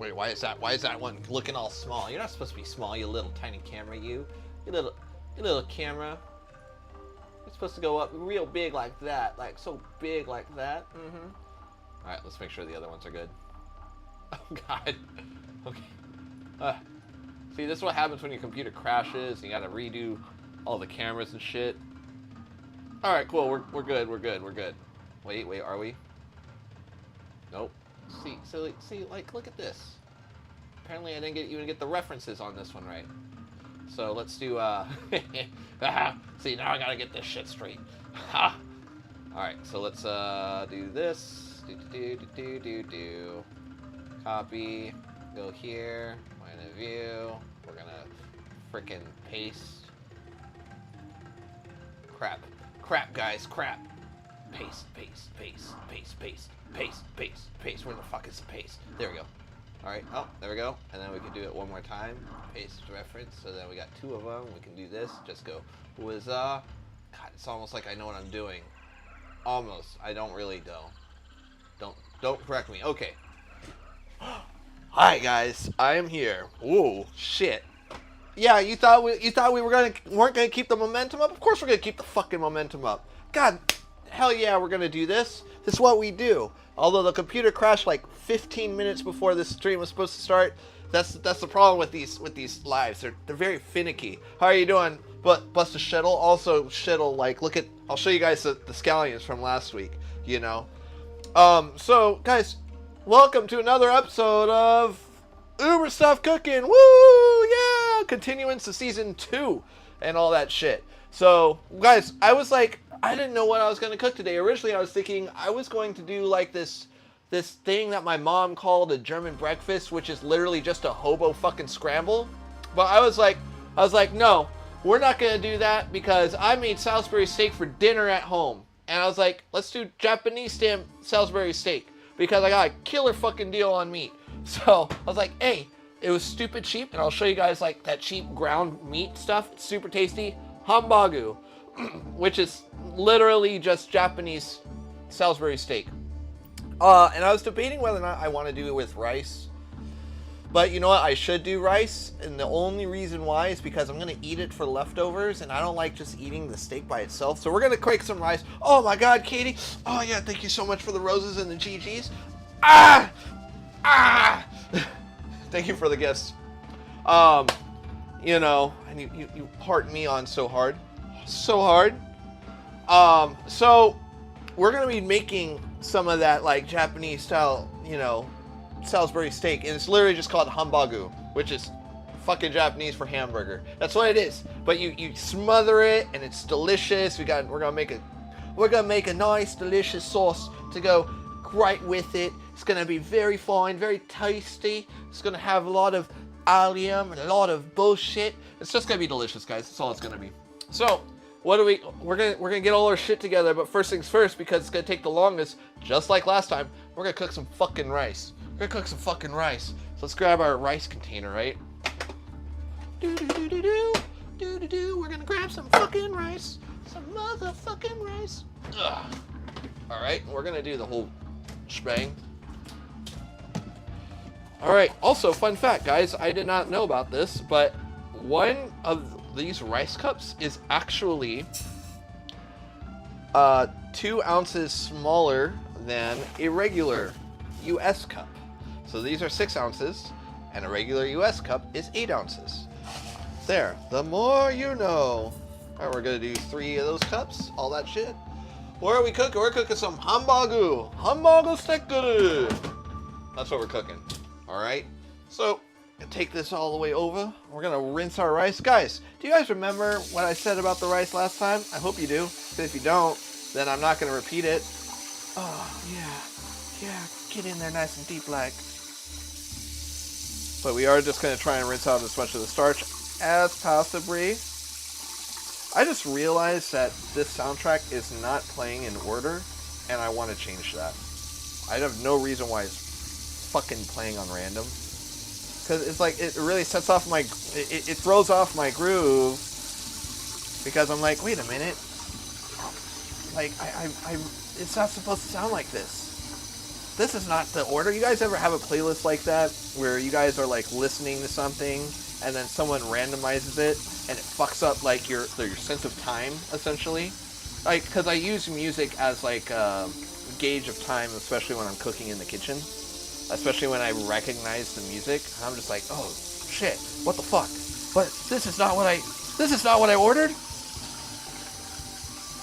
Wait, why is that? Why is that one looking all small? You're not supposed to be small, you little tiny camera, you little camera. You're supposed to go up real big like that, like so big like that. All right, let's make sure the other ones are good. Oh God. Okay. See, this is what happens when your computer crashes. And you gotta redo all the cameras and shit. All right, cool. We're good. We're good. Wait, are we? Nope. See, like, look at this. Apparently, I didn't even get the references on this one right. So let's do. See, now I gotta get this shit straight. Ha. All right, so let's do this. Do. Copy. Go here. Point of view. We're gonna frickin' paste. Crap, guys, crap. Paste. Where the fuck is the paste? There we go. Alright, oh, there we go. And then we can do it one more time. Paste reference. So then we got two of them. We can do this. Just go whizza. God, it's almost like I know what I'm doing. Almost. I don't really though. Don't correct me. Okay. Hi guys, I am here. Whoa, shit. Yeah, you thought we weren't gonna keep the momentum up? Of course we're gonna keep the fucking momentum up. God, hell yeah, we're gonna do this. This is what we do. Although the computer crashed like 15 minutes before this stream was supposed to start. That's the problem with these lives. They're very finicky. How are you doing? But Busta Shittle, also Shittle, like look at, I'll show you guys the scallions from last week, you know. So guys, welcome to another episode of Uber Stuff Cooking. Woo! Yeah! Continuance to season 2 and all that shit. So, guys, I was like, I didn't know what I was going to cook today. Originally, I was thinking I was going to do like this thing that my mom called a German breakfast, which is literally just a hobo fucking scramble. But I was like, no, we're not going to do that because I made Salsbury steak for dinner at home. And I was like, let's do Japanese style Salsbury steak because I got a killer fucking deal on meat. So I was like, hey, it was stupid cheap, and I'll show you guys like that cheap ground meat stuff. It's super tasty. Hambagu, which is literally just Japanese Salsbury steak. And I was debating whether or not I want to do it with rice. But you know what? I should do rice, and the only reason why is because I'm going to eat it for leftovers, and I don't like just eating the steak by itself. So we're going to cook some rice. Oh my God, Katie. Oh yeah, thank you so much for the roses and the GGs. Ah! Thank you for the gifts. You know, and you heart me on so hard. So we're gonna be making some of that like Japanese style, you know, Salisbury steak, and it's literally just called Hambagu, which is fucking Japanese for hamburger. That's what it is. But you smother it and it's delicious. We're gonna make a nice delicious sauce to go right with it. It's going to be very fine, very tasty. It's going to have a lot of allium and a lot of bullshit. It's just going to be delicious, guys. That's all it's going to be. So, we're going to get all our shit together, but first things first, because it's going to take the longest, just like last time, we're going to cook some fucking rice. So let's grab our rice container, right? We're going to grab some fucking rice. Some motherfucking rice. Ugh. All right, we're going to do the whole shebang. Alright, also, fun fact, guys, I did not know about this, but one of these rice cups is actually 2 ounces smaller than a regular US cup. So these are 6 ounces, and a regular US cup is 8 ounces. There, the more you know. Alright, we're going to do 3 of those cups, all that shit. What are we cooking? We're cooking some Hambagu steak. That's what we're cooking. All right. So take this all the way over. We're gonna rinse our rice, guys. Do you guys remember what I said about the rice last time? I hope you do. Because if you don't, then I'm not gonna repeat it. Oh yeah. Get in there nice and deep, like. But we are just gonna try and rinse out as much of the starch as possible. I just realized that this soundtrack is not playing in order, and I want to change that. I have no reason why it's fucking playing on random. Because it's like, it really sets off my, it throws off my groove, because I'm like, wait a minute. Like, it's not supposed to sound like this. this is not the order. You guys ever have a playlist like that where you guys are like listening to something and then someone randomizes it and it fucks up like your sense of time essentially? Like, because I use music as like a gauge of time, especially when I'm cooking in the kitchen. Especially when I recognize the music, I'm just like, oh shit, what the fuck? But this is not what I ordered.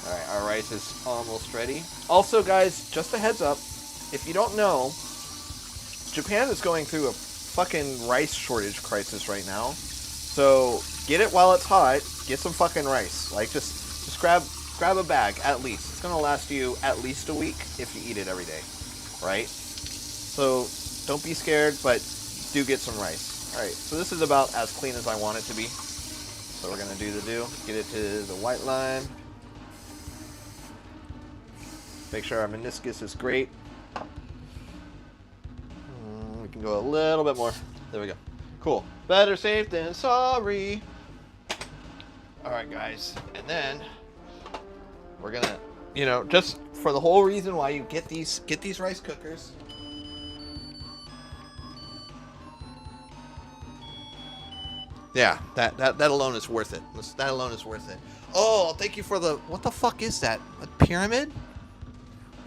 All right, our rice is almost ready. Also, guys, just a heads up, if you don't know, Japan is going through a fucking rice shortage crisis right now. So get it while it's hot. Get some fucking rice. Like just grab a bag at least. It's gonna last you at least a week if you eat it every day, right? So don't be scared, but do get some rice. All right, so this is about as clean as I want it to be. So we're gonna do the do. Get it to the white line. Make sure our meniscus is great. We can go a little bit more. There we go. Cool. Better safe than sorry. All right, guys. And then we're gonna, you know, just for the whole reason why you get these rice cookers. Yeah, that alone is worth it. That alone is worth it. Oh, thank you for the, what the fuck is that? A pyramid?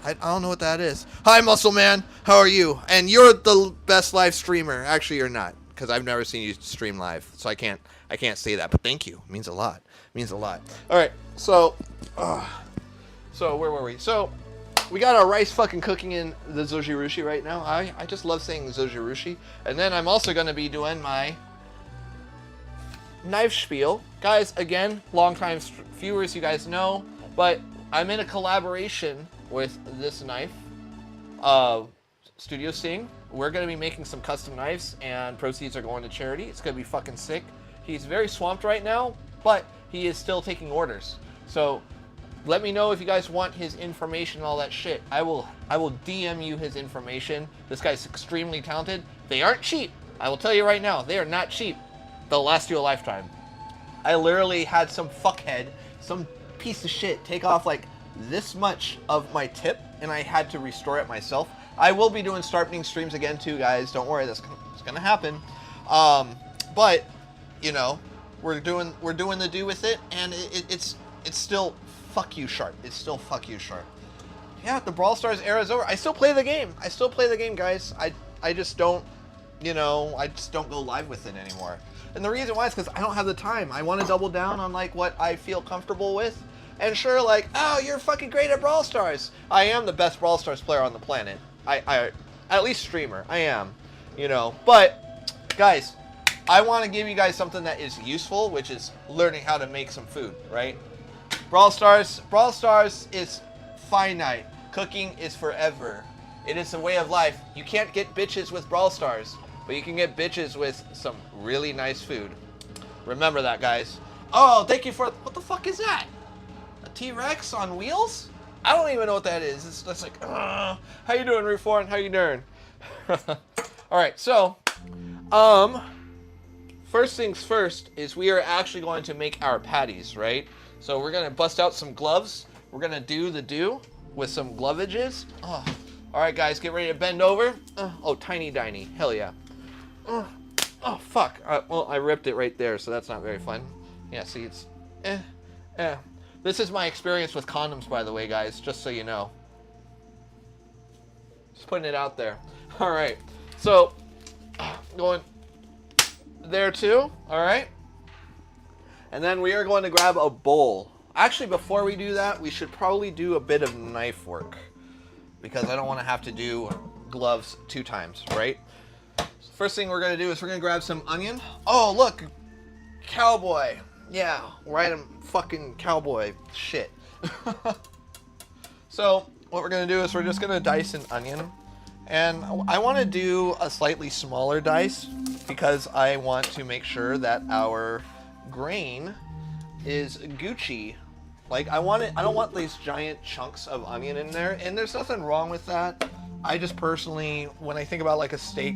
I don't know what that is. Hi, Muscle Man. How are you? And you're the best live streamer. Actually, you're not, because I've never seen you stream live, so I can't say that. But thank you. It means a lot. It means a lot. All right. So where were we? So we got our rice fucking cooking in the zojirushi right now. I just love saying zojirushi. And then I'm also going to be doing my knife spiel. Guys, again, long-time viewers, you guys know, but I'm in a collaboration with this knife, Studio Sing. We're going to be making some custom knives, and proceeds are going to charity. It's going to be fucking sick. He's very swamped right now, but he is still taking orders. So let me know if you guys want his information and all that shit. I will DM you his information. This guy's extremely talented. They aren't cheap. I will tell you right now, they are not cheap. They'll last you a lifetime. I literally had some fuckhead, some piece of shit, take off like this much of my tip, and I had to restore it myself. I will be doing sharpening streams again too, guys. Don't worry, it's gonna happen. But you know, we're doing the do with it, and it's still fuck you sharp. It's still fuck you sharp. Yeah, the Brawl Stars era is over. I still play the game. I still play the game, guys. I just don't, you know, I just don't go live with it anymore. And the reason why is because I don't have the time. I want to double down on like what I feel comfortable with. And sure, like, oh, you're fucking great at Brawl Stars. I am the best Brawl Stars player on the planet. I at least streamer. I am, you know. But, guys, I want to give you guys something that is useful, which is learning how to make some food, right? Brawl Stars is finite. Cooking is forever. It is a way of life. You can't get bitches with Brawl Stars, but you can get bitches with some really nice food. Remember that, guys. Oh, thank you for, what the fuck is that? A T-Rex on wheels? I don't even know what that is. It's just like, how you doing, Root 4? How you doing? Alright, so, first things first is we are actually going to make our patties, right? So we're going to bust out some gloves. We're going to do the do with some glovages. Oh. Alright, guys, get ready to bend over. Oh, tiny diny. Hell yeah. Oh, fuck. Well, I ripped it right there, so that's not very fun. Yeah, see, it's... This is my experience with condoms, by the way, guys, just so you know. Just putting it out there. Alright, so, going there too, alright? And then we are going to grab a bowl. Actually, before we do that, we should probably do a bit of knife work, because I don't want to have to do gloves 2 times, right? So first thing we're going to do is we're going to grab some onion. Oh, look, cowboy. Yeah, right, I'm fucking cowboy shit. So what we're going to do is we're just going to dice an onion. And I want to do a slightly smaller dice because I want to make sure that our grain is Gucci. Like, I don't want these giant chunks of onion in there, and there's nothing wrong with that. I just personally, when I think about like a steak,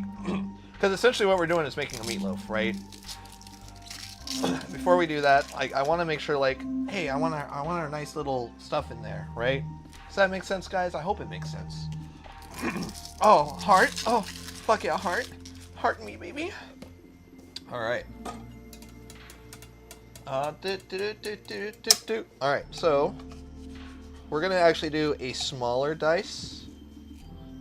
because essentially what we're doing is making a meatloaf, right? Before we do that, I want to make sure, like, hey, I want our nice little stuff in there, right? Does that make sense, guys? I hope it makes sense. Oh, heart. Oh, fuck yeah, heart. Heart me, baby. All right. All right, so we're gonna actually do a smaller dice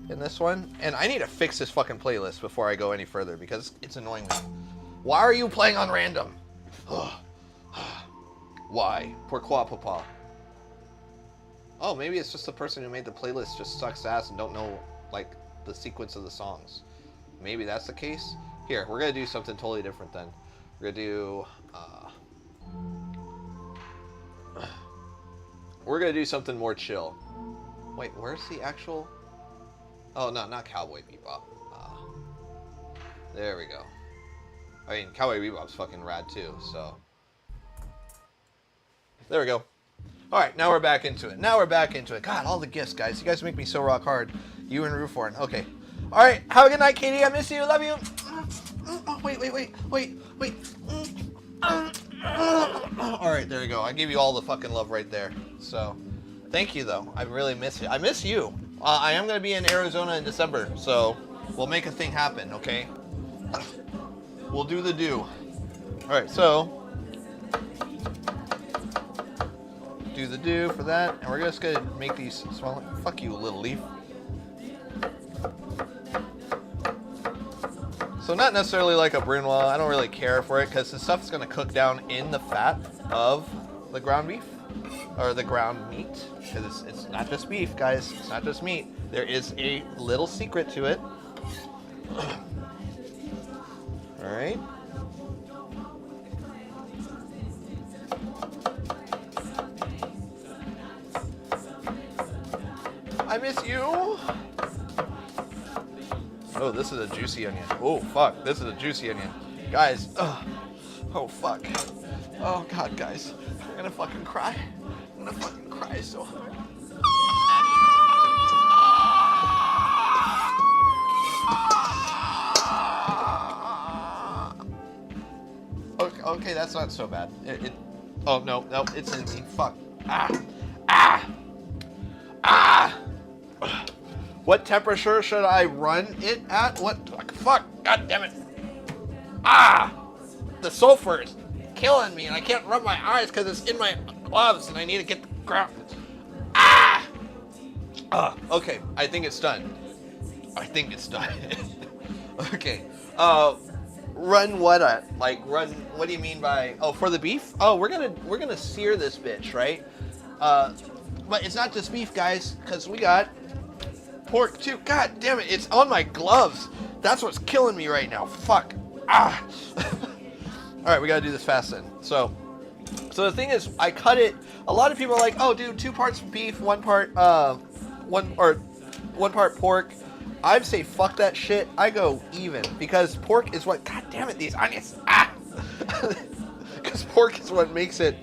in this one, and I need to fix this fucking playlist before I go any further because it's annoying me. Why are you playing on random? Why? Pourquoi, papa? Oh, maybe it's just the person who made the playlist just sucks ass and don't know, like, the sequence of the songs. Maybe that's the case. Here, we're gonna do something totally different then. We're gonna do, something more chill. Wait, where's the actual? Oh no, not Cowboy Bebop. There we go. I mean, Cowboy Bebop's fucking rad too. So there we go. All right, now we're back into it. God, all the gifts, guys. You guys make me so rock hard. You and Ruforn. Okay. All right. Have a good night, Katie. I miss you. Love you. Oh, wait. All right, there you go. I give you all the fucking love right there. So, thank you, though. I really miss you. I miss you. I am going to be in Arizona in December, so we'll make a thing happen, okay? We'll do the do. All right, so do the do for that, and we're just going to make these smaller. Fuck you, little leaf. So not necessarily like a brunoise. I don't really care for it because the stuff's going to cook down in the fat of the ground beef or the ground meat. Because it's not just beef, guys. It's not just meat. There is a little secret to it. All right. I miss you. Oh, this is a juicy onion. Oh, fuck. This is a juicy onion. Guys. Oh, fuck. Oh, God, guys. I'm gonna fucking cry. I'm gonna fucking cry so hard. Okay, that's not so bad. Oh, no, it's in me. Fuck. What temperature should I run it at? What? Fuck. God damn it. The sulfur is killing me, and I can't rub my eyes because it's in my gloves, and I need to get the ground. Okay. I think it's done. Okay. Run what at? Like run? What do you mean by? Oh, for the beef? Oh, we're gonna sear this bitch, right? But it's not just beef, guys, because we got pork too. God damn it! It's on my gloves. That's what's killing me right now. Fuck. All right, we gotta do this fast then. So the thing is, I cut it. A lot of people are like, oh, dude, 2 parts beef, 1 part one part pork. I'd say fuck that shit. I go even because pork is what. God damn it, these onions. Because pork is what makes it.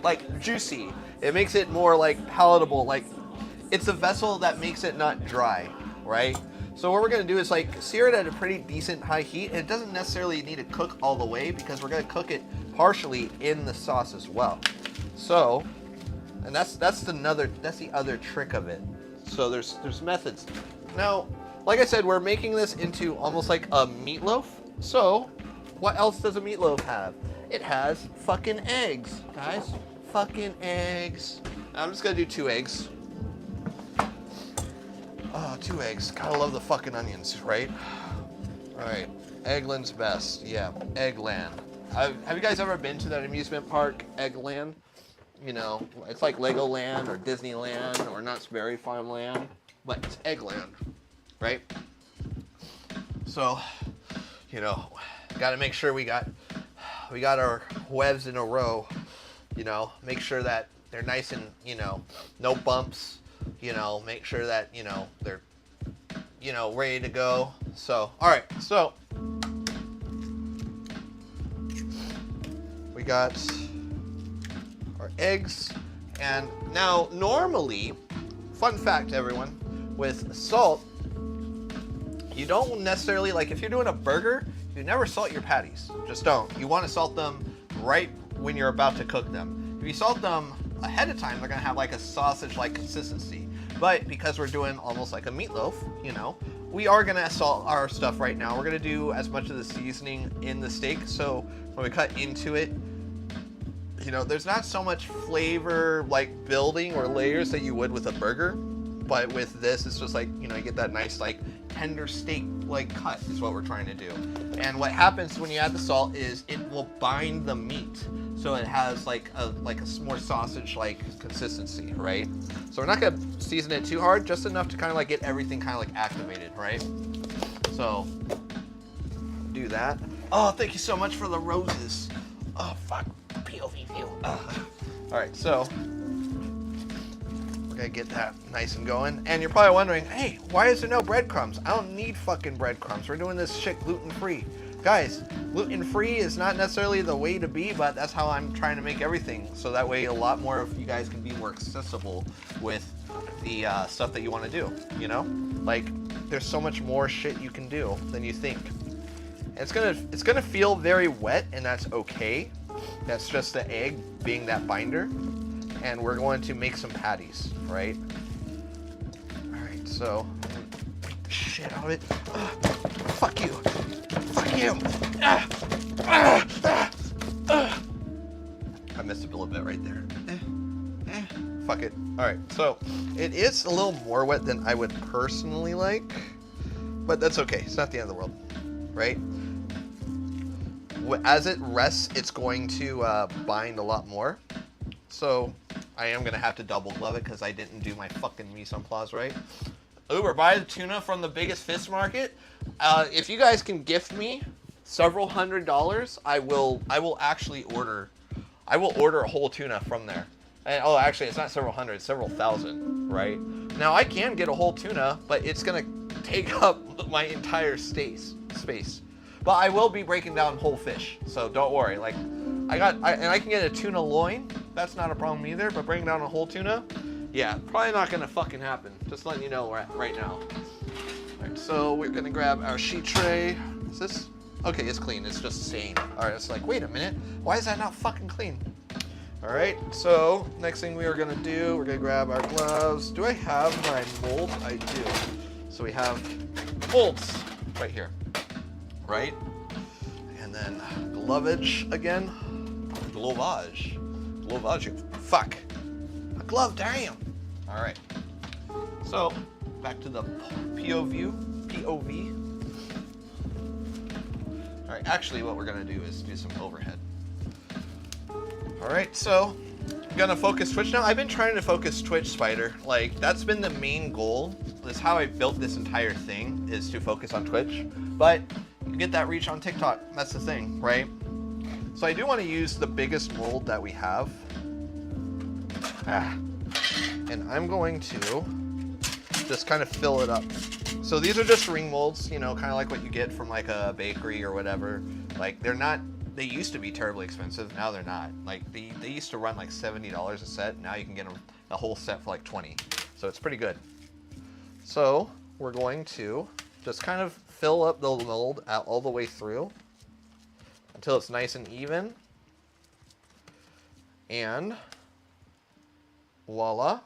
Like juicy. It makes it more like palatable. Like it's a vessel that makes it not dry, right? So what we're gonna do is like sear it at a pretty decent high heat. And it doesn't necessarily need to cook all the way because we're gonna cook it partially in the sauce as well. So, and that's the other trick of it. So there's methods. Now, like I said, we're making this into almost like a meatloaf. So, what else does a meatloaf have? It has fucking eggs, guys. Fucking eggs. I'm just gonna do 2 eggs. Oh, 2 eggs. Gotta love the fucking onions, right? Alright. Eggland's best. Yeah, Eggland. Have you guys ever been to that amusement park, Eggland? You know, it's like Legoland or Disneyland or Knott's Berry Farmland, but it's Eggland, right? So, you know, gotta make sure we got our webs in a row. You know, make sure that they're nice and, you know, no bumps. You know, make sure that, you know, they're, you know, ready to go. So, all right. So, we got our eggs. And now, normally, fun fact, everyone, with salt, you don't necessarily, like, if you're doing a burger, you never salt your patties. Just don't. You want to salt them right when you're about to cook them. If you salt them ahead of time, they're gonna have like a sausage-like consistency. But because we're doing almost like a meatloaf, you know, we are gonna salt our stuff right now. We're gonna do as much of the seasoning in the steak, so when we cut into it, you know, there's not so much flavor like building or layers that you would with a burger, but with this, it's just like, you know, you get that nice like tender steak like cut is what we're trying to do. And what happens when you add the salt is it will bind the meat, so it has like a more sausage like consistency, right? So we're not gonna season it too hard, just enough to kind of like get everything kind of like activated, right? So do that. Oh, thank you so much for the roses. Oh fuck, POV view. All right, so we're gonna get that nice and going. And you're probably wondering, hey, why is there no breadcrumbs? I don't need fucking breadcrumbs. We're doing this shit gluten-free. Guys, gluten-free is not necessarily the way to be, but that's how I'm trying to make everything. So that way a lot more of you guys can be more accessible with the stuff that you want to do, you know? Like, there's so much more shit you can do than you think. It's gonna feel very wet, and that's okay. That's just the egg being that binder. And we're going to make some patties, right? All right, so beat the shit out of it. Fuck you. Fuck you. I missed it a little bit right there. Fuck it. All right, so it is a little more wet than I would personally like, but that's okay. It's not the end of the world, right? As it rests, it's going to bind a lot more. So I am going to have to double glove it because I didn't do my fucking mise en place right. Uber, buy the tuna from the biggest fish market. If you guys can gift me several $100s, I will actually order. I will order a whole tuna from there. And, oh, actually, it's not several hundred, it's several thousand, right? Now, I can get a whole tuna, but it's going to take up my entire space. But I will be breaking down whole fish, so don't worry. Like, I can get a tuna loin. That's not a problem either. But breaking down a whole tuna, yeah, probably not gonna fucking happen. Just letting you know right now. All right, so we're gonna grab our sheet tray. Is this okay? It's clean. It's just stained. All right, it's like, wait a minute, why is that not fucking clean? All right, so next thing we are gonna do, we're gonna grab our gloves. Do I have my mold? I do. So we have molds right here. Right? And then glovage again. Glovage. Fuck. A glove, damn. All right. So back to the POV. All right, actually what we're gonna do is do some overhead. All right, so I'm gonna focus Twitch now. I've been trying to focus Twitch, Spider. Like, that's been the main goal. That's how I built this entire thing, is to focus on Twitch. But you get that reach on TikTok. That's the thing, right? So I do want to use the biggest mold that we have. And I'm going to just kind of fill it up. So these are just ring molds, you know, kind of like what you get from like a bakery or whatever. Like, they used to be terribly expensive. Now they're not. Like, they used to run like $70 a set. Now you can get them a whole set for like 20. So it's pretty good. So we're going to just kind of fill up the mold all the way through until it's nice and even. And voila.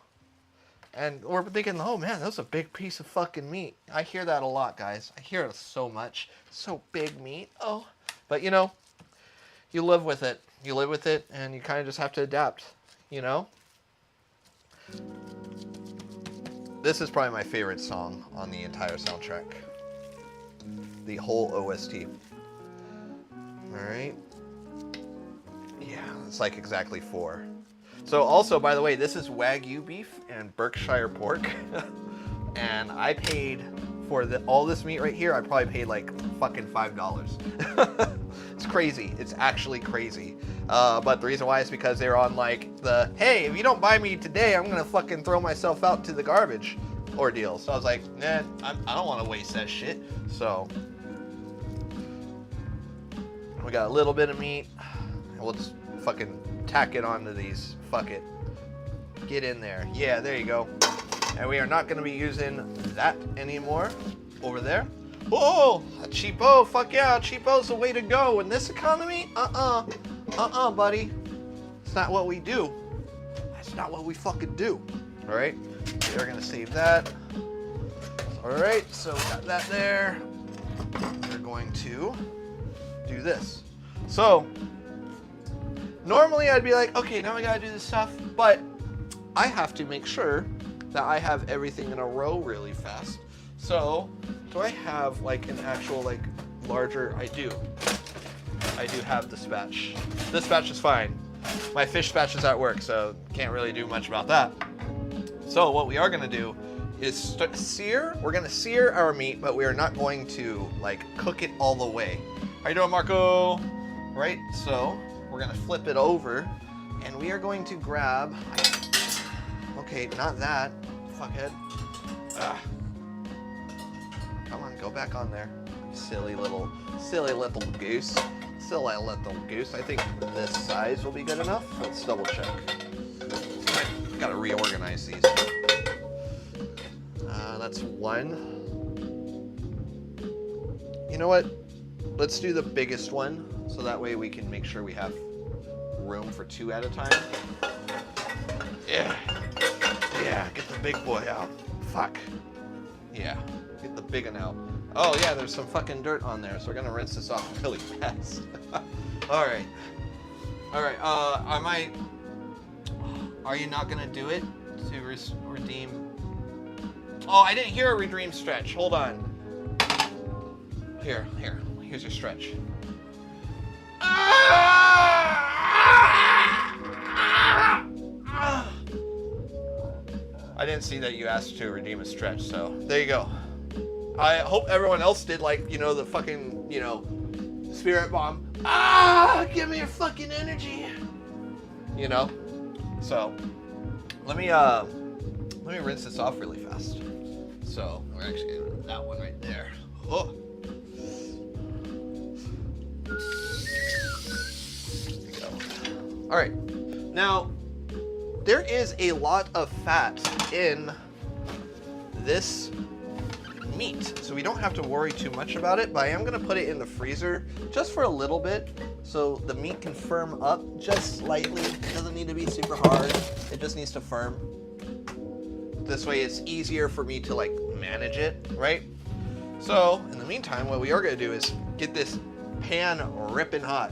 And we're thinking, oh man, that was a big piece of fucking meat. I hear that a lot, guys. I hear it so much. So big meat. Oh. But you know, you live with it. You live with it, and you kind of just have to adapt, you know? This is probably my favorite song on the entire soundtrack. The whole OST. Alright. Yeah, it's like exactly 4. So also, by the way, this is Wagyu beef and Berkshire pork. And I paid for all this meat right here, I probably paid like fucking $5. It's crazy. It's actually crazy. But the reason why is because they're on like the, hey, if you don't buy me today, I'm gonna fucking throw myself out to the garbage ordeal. So I was like, nah, I don't want to waste that shit. So we got a little bit of meat, and we'll just fucking tack it onto these. Fuck it. Get in there. Yeah, there you go. And we are not going to be using that anymore over there. Whoa, a cheapo. Fuck yeah, a cheapo's the way to go in this economy. Buddy. It's not what we do. That's not what we fucking do. All right. we are gonna save that. All right, so we got that there. We're going to do this. So normally I'd be like, okay, now I gotta do this stuff, but I have to make sure that I have everything in a row really fast. So do I have like an actual like larger? I do have the spatch. This spatch is fine. My fish spatch is at work, so can't really do much about that. So what we are gonna do is sear. We're gonna sear our meat, but we are not going to like cook it all the way. How you doing, Marco? Right, so we're gonna flip it over and we are going to grab, okay, not that, fuckhead. Ugh. Come on, go back on there. Silly little goose. Silly little goose. I think this size will be good enough. Let's double check. Right, gotta reorganize these. That's one. You know what? Let's do the biggest one, so that way we can make sure we have room for 2 at a time. Yeah. Yeah, get the big boy out. Fuck. Yeah, get the big one out. Oh yeah, there's some fucking dirt on there, so we're gonna rinse this off really fast. All right. Are you not gonna do it to redeem? Oh, I didn't hear a redeem stretch. Hold on. Here's your stretch. I didn't see that you asked to redeem a stretch, so there you go. I hope everyone else did, like, you know, the fucking, you know, spirit bomb. Give me your fucking energy. You know? So, let me rinse this off really fast. So, we're actually gonna do that one right there. Oh. There we go. All right. Now, there is a lot of fat in this meat, so we don't have to worry too much about it, but I am gonna put it in the freezer just for a little bit so the meat can firm up just slightly. It doesn't need to be super hard, it just needs to firm. This way it's easier for me to like manage it, right? So in the meantime, what we are gonna do is get this pan ripping hot.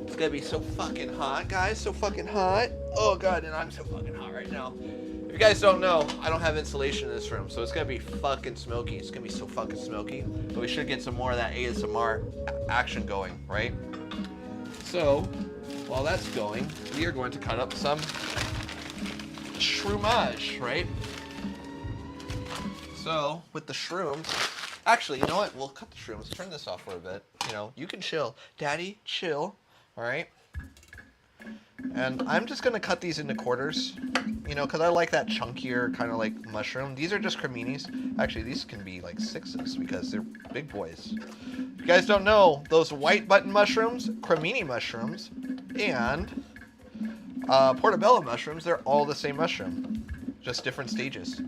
It's gonna be so fucking hot, guys, so fucking hot. Oh god, and I'm so fucking hot right now. If you guys don't know, I don't have insulation in this room, so it's gonna be fucking smoky. It's gonna be so fucking smoky, but we should get some more of that ASMR action going, right? So, while that's going, we are going to cut up some shroomage, right? So, with the shrooms, actually, you know what? We'll cut the shrooms. Turn this off for a bit. You know, you can chill. Daddy, chill, all right? And I'm just gonna cut these into quarters, you know, because I like that chunkier kind of like mushroom. These are just creminis. Actually, these can be like 6s because they're big boys. If you guys don't know, those white button mushrooms, cremini mushrooms, and portobello mushrooms, they're all the same mushroom, just different stages.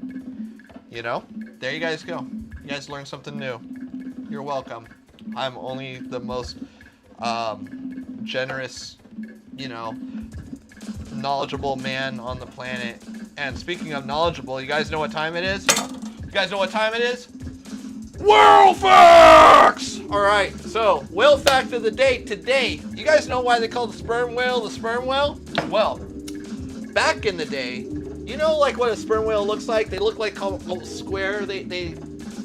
You know? There you guys go. You guys learned something new. You're welcome. I'm only the most generous, you know, knowledgeable man on the planet. And speaking of knowledgeable, you guys know what time it is? You guys know what time it is? Whale facts! Alright, so whale fact of the day today. You guys know why they call the sperm whale the sperm whale? Well, back in the day, you know like what a sperm whale looks like? They look like a little square.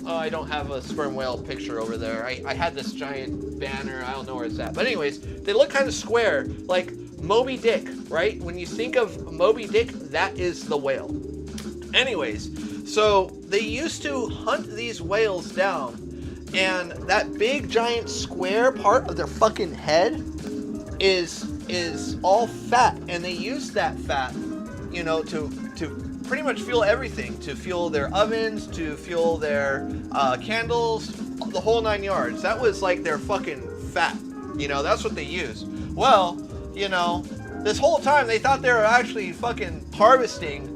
Oh, I don't have a sperm whale picture over there. I had this giant banner. I don't know where it's at. But anyways, they look kind of square, like Moby Dick, right? When you think of Moby Dick, that is the whale. Anyways, so they used to hunt these whales down, and that big giant square part of their fucking head is all fat, and they use that fat, you know, to pretty much fuel everything, to fuel their ovens, to fuel their candles, the whole 9 yards. That was like their fucking fat, you know, that's what they use. Well, you know, this whole time they thought they were actually fucking harvesting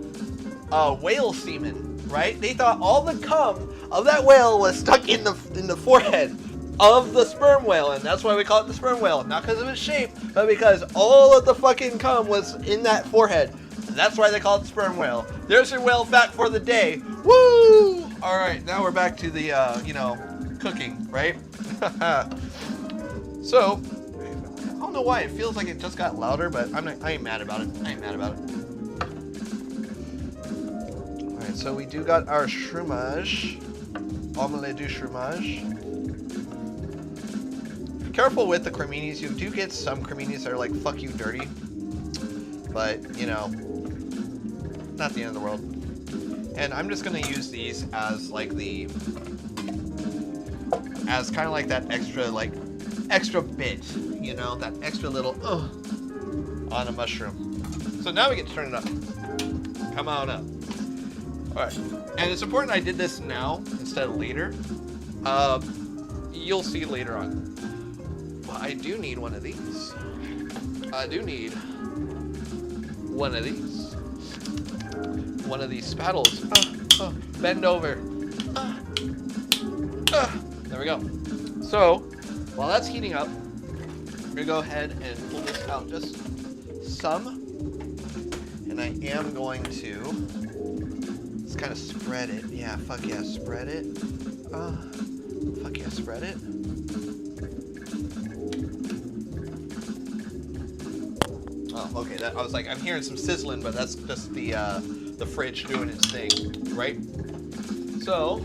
whale semen, right? They thought all the cum of that whale was stuck in the forehead of the sperm whale, and that's why we call it the sperm whale. Not because of its shape, but because all of the fucking cum was in that forehead. That's why they call it sperm whale. There's your whale fact for the day. Woo! All right, now we're back to the, cooking, right? So, I don't know why it feels like it just got louder, but I ain't mad about it. All right, so we do got our fromage, omelette du fromage. Be careful with the creminis. You do get some creminis that are like fuck you dirty, but not the end of the world. And I'm just gonna use these as like as kind of like that extra bit, that extra little on a mushroom. So now we get to turn it up. Come on up. All right, and it's important I did this now instead of later. You'll see later on. Well, I do need one of these. One of these spattles. Bend over. There we go. So, while that's heating up, I'm gonna go ahead and pull this out just some. And I am going to just kind of spread it. Yeah, fuck yeah, spread it. Fuck yeah, spread it. Oh, okay. I was like, I'm hearing some sizzling, but that's just the fridge doing its thing, right? So,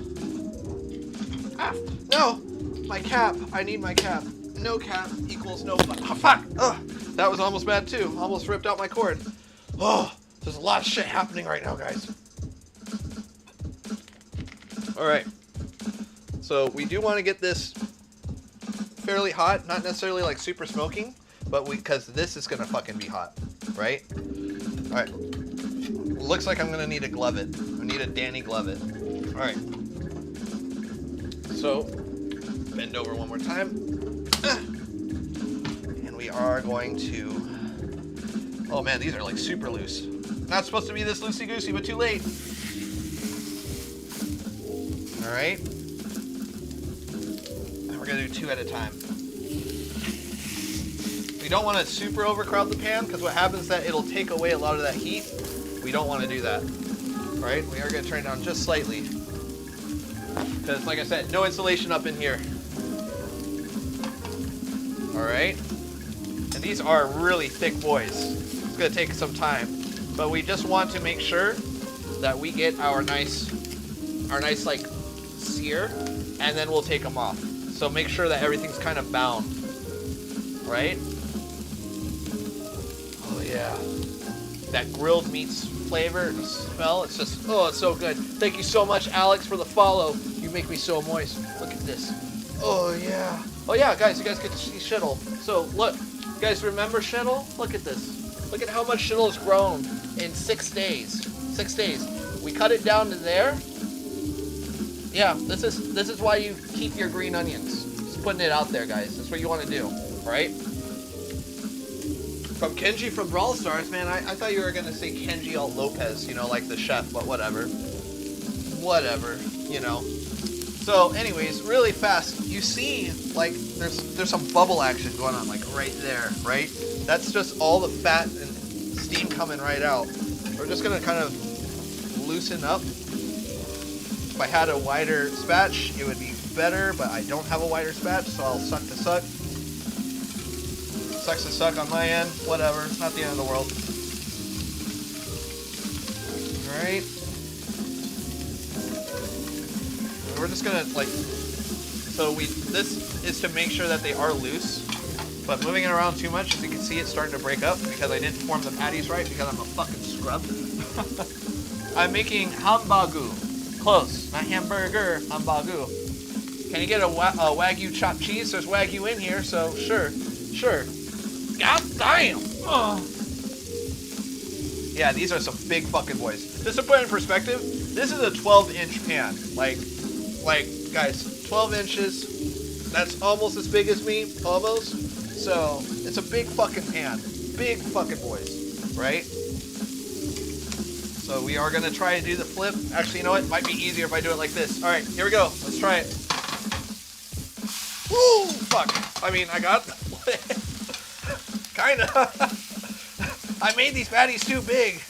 no, my cap. I need my cap. No cap equals no. Oh, fuck. That was almost bad too. Almost ripped out my cord. Oh, there's a lot of shit happening right now, guys. All right. So we do want to get this fairly hot, not necessarily like super smoking, but because this is gonna fucking be hot, right? All right. Looks like I'm gonna need to glove it. I need a Danny glove it. All right. So bend over one more time, and we are going to. Oh man, these are like super loose. Not supposed to be this loosey goosey, but too late. All right. And we're gonna do 2 at a time. We don't want to super overcrowd the pan because what happens is that it'll take away a lot of that heat. We don't want to do that. All right, we are going to turn it down just slightly. Because like I said, no insulation up in here. All right. And these are really thick boys. It's going to take some time. But we just want to make sure that we get our nice like sear, and then we'll take them off. So make sure that everything's kind of bound. Right? Oh yeah. That grilled meats flavor, the smell, it's just, it's so good. Thank you so much, Alex, for the follow. You make me so moist. Look at this. Oh yeah. Oh yeah, guys, you guys get to see Shittle. So look, you guys remember Shittle? Look at this. Look at how much Shittle has grown in 6 days. 6 days. We cut it down to there. Yeah, this is why you keep your green onions. Just putting it out there, guys. That's what you want to do, right? From Kenji from Brawl Stars, man, I thought you were going to say Kenji Alt Lopez, like the chef, but whatever. Whatever, So, anyways, really fast, you see, like, there's some bubble action going on, like, right there, right? That's just all the fat and steam coming right out. We're just going to kind of loosen up. If I had a wider spatch, it would be better, but I don't have a wider spatch, so I'll suck to suck. Sucks to suck on my end, whatever, not the end of the world. Alright. We're just gonna this is to make sure that they are loose, but moving it around too much, as you can see, it's starting to break up because I didn't form the patties right because I'm a fucking scrub. I'm making Hambagu. Close, not hamburger, Hambagu. Can you get a Wagyu chopped cheese? There's Wagyu in here, so sure. God damn! Oh. Yeah, these are some big fucking boys. Just to put it in perspective, this is a 12-inch pan. Like, guys, 12 inches. That's almost as big as me, almost. So, it's a big fucking pan. Big fucking boys, right? So we are gonna try to do the flip. Actually, you know what? It might be easier if I do it like this. All right, here we go. Let's try it. Woo! Fuck. I mean, I got kinda. I made these patties too big.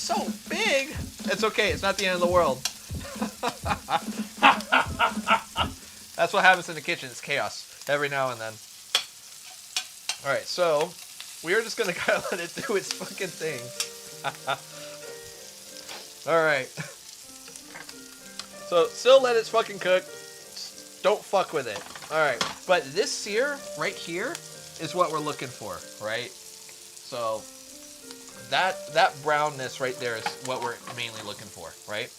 so big. It's okay. It's not the end of the world. That's what happens in the kitchen. It's chaos every now and then. All right, so we are just gonna kind of let it do its fucking thing. All right. So still let it fucking cook. Just don't fuck with it. All right, but this sear right here is what we're looking for, right? So that brownness right there is what we're mainly looking for, right?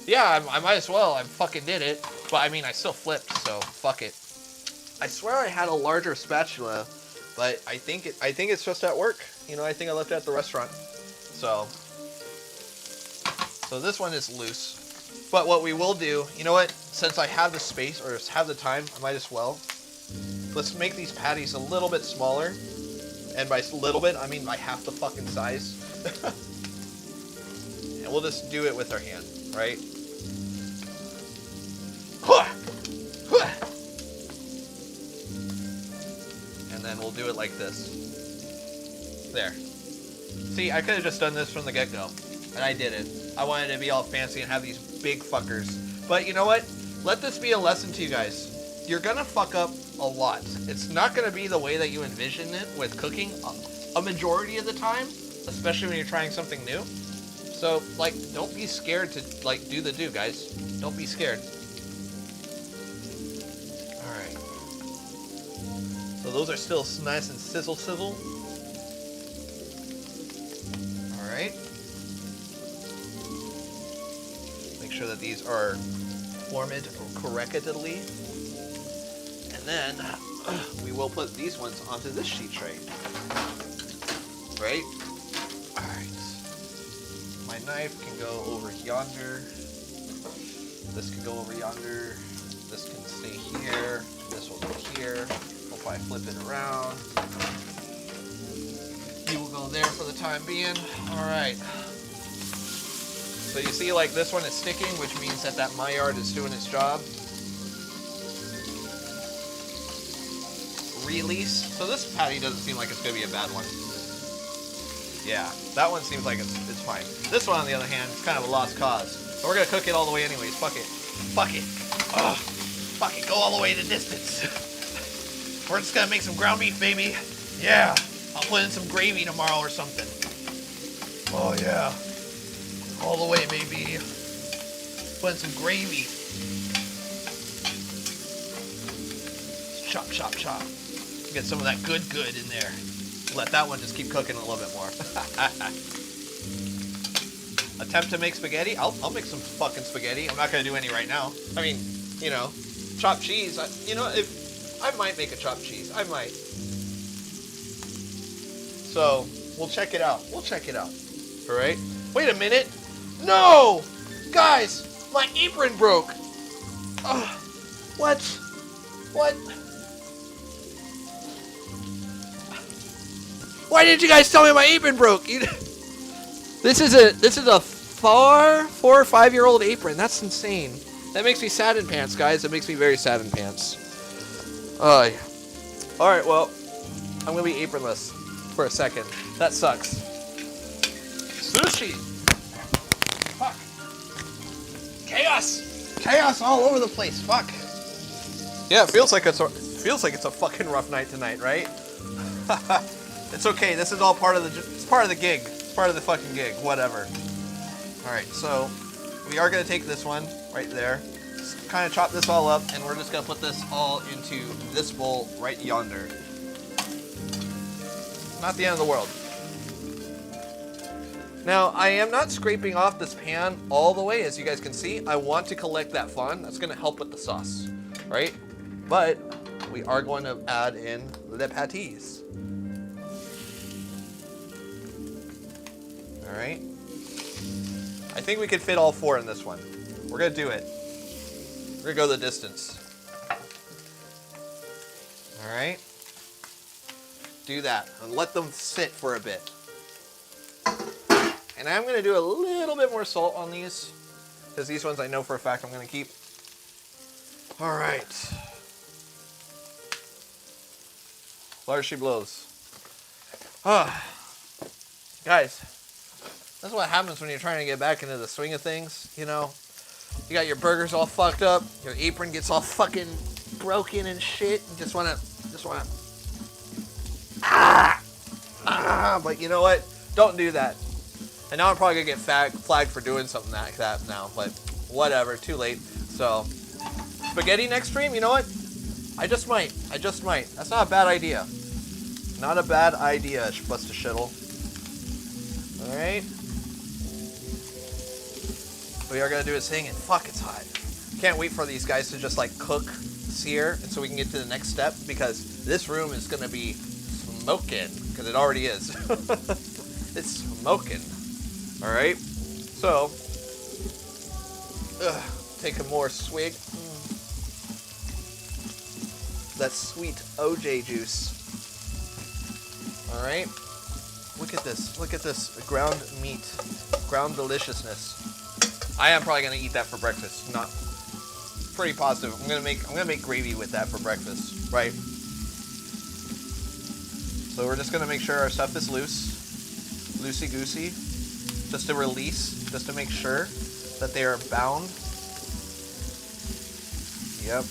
Yeah, I might as well. I fucking did it. But I mean, I still flipped, so fuck it. I swear I had a larger spatula, but I think it's just at work. You know, I think I left it at the restaurant. So this one is loose. But what we will do, you know what? Since I have the space or have the time, I might as well. Let's make these patties a little bit smaller. And by little bit, I mean by half the fucking size. And we'll just do it with our hand, right? And then we'll do it like this. There. See, I could have just done this from the get-go. And I didn't. I wanted to be all fancy and have these big fuckers. But you know what? Let this be a lesson to you guys. You're gonna fuck up a lot. It's not gonna be the way that you envision it with cooking a majority of the time, especially when you're trying something new. So, like, don't be scared to, like, do the do, guys. Don't be scared. Alright. So those are still nice and sizzle. Alright. Make sure that these are formed correctly. And then we will put these ones onto this sheet tray. Right? Alright. My knife can go over yonder. This can go over yonder. This can stay here. This will go here. We'll probably flip it around. You will go there for the time being. Alright. So you see, like, this one is sticking, which means that Maillard is doing its job. Release. So this patty doesn't seem like it's going to be a bad one. Yeah, that one seems like it's fine. This one, on the other hand, is kind of a lost cause. But we're going to cook it all the way anyways. Fuck it. Fuck it. Ugh. Fuck it. Go all the way the distance. We're just going to make some ground beef, baby. Yeah. I'll put in some gravy tomorrow or something. Oh, yeah. All the way, baby. Put in some gravy. Chop, chop, chop. Get some of that good in there. Let that one just keep cooking a little bit more. Attempt to make spaghetti? I'll make some fucking spaghetti. I'm not gonna do any right now. I mean, you know, chopped cheese. If I might make a chopped cheese. I might. So we'll check it out. All right. Wait a minute. No, guys, my apron broke. What? Why didn't you guys tell me my apron broke? This is a 4 or 5 year old apron. That's insane. That makes me sad in pants, guys. It makes me very sad in pants. All right, well, I'm gonna be apronless for a second. That sucks. Sushi. Fuck. Chaos all over the place. Fuck. Yeah, it feels like it's a fucking rough night tonight, right? It's okay. This is all part of the gig. It's part of the fucking gig. Whatever. All right. So we are gonna take this one right there. Just kind of chop this all up, and we're just gonna put this all into this bowl right yonder. Not the end of the world. Now I am not scraping off this pan all the way, as you guys can see. I want to collect that fond. That's gonna help with the sauce, right? But we are going to add in the patties. All right. I think we could fit all 4 in this one. We're gonna do it. We're gonna go the distance. All right. Do that and let them sit for a bit. And I'm gonna do a little bit more salt on these, because these ones I know for a fact I'm gonna keep. All right. Large she blows. Guys, That's what happens when you're trying to get back into the swing of things, you know? You got your burgers all fucked up, your apron gets all fucking broken and shit. You just wanna, but you know what? Don't do that. And now I'm probably gonna get flagged for doing something like that now, but whatever, too late. So, spaghetti next stream, you know what? I just might. That's not a bad idea. Not a bad idea, Buster Shittle. Alright. We are gonna do his thing, and fuck, it's hot. Can't wait for these guys to just like cook, sear, and so we can get to the next step, because this room is gonna be smoking, because it already is. It's smoking. Alright. So, take a more swig. That sweet OJ juice. Alright. Look at this ground meat, ground deliciousness. I am probably gonna eat that for breakfast. Not pretty positive. I'm gonna make gravy with that for breakfast, right? So we're just gonna make sure our stuff is loosey goosey, just to release, just to make sure that they are bound. Yep.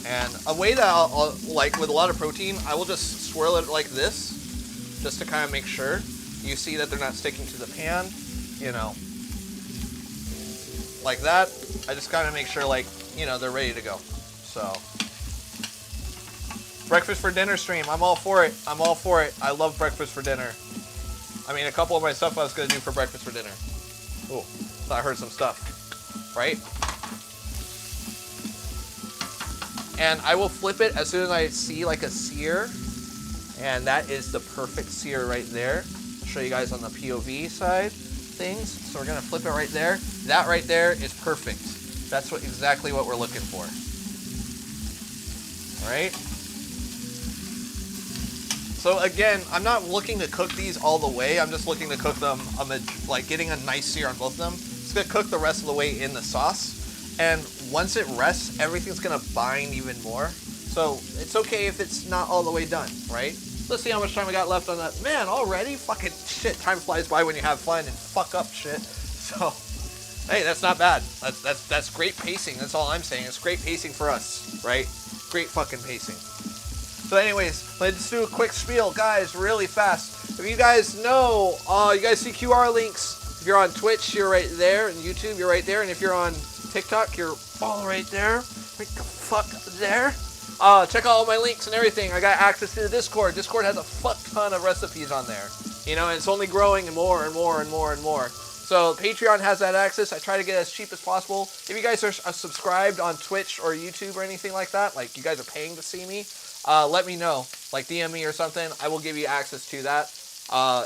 And a way that I'll like with a lot of protein, I will just swirl it like this, just to kind of make sure. You see that they're not sticking to the pan, you know, like that. I just kind of make sure, like, you know, they're ready to go. So, breakfast for dinner stream. I'm all for it. I'm all for it. I love breakfast for dinner. I mean, a couple of my stuff I was going to do for breakfast for dinner. Oh, thought I heard some stuff, right? And I will flip it as soon as I see like a sear. And that is the perfect sear right there. I'll show you guys on the POV side things. So we're gonna flip it right there. That right there is perfect. That's exactly what we're looking for. All right. So again, I'm not looking to cook these all the way. I'm just looking to cook them, like getting a nice sear on both of them. It's gonna cook the rest of the way in the sauce. And once it rests, everything's gonna bind even more. So it's okay if it's not all the way done, right? Let's see how much time we got left on that. Man, already? Fucking shit, time flies by when you have fun and fuck up shit. So, hey, that's not bad. That's great pacing, that's all I'm saying. It's great pacing for us, right? Great fucking pacing. So anyways, let's do a quick spiel. Guys, really fast. If you guys know, you guys see QR links. If you're on Twitch, you're right there. And YouTube, you're right there. And if you're on TikTok, you're all right there. Right the fuck there. Check out all my links and everything. I got access to the Discord. Discord has a fuck ton of recipes on there. You know, and it's only growing and more and more and more and more. So Patreon has that access. I try to get it as cheap as possible. If you guys are subscribed on Twitch or YouTube or anything like that, like you guys are paying to see me, let me know. Like DM me or something. I will give you access to that.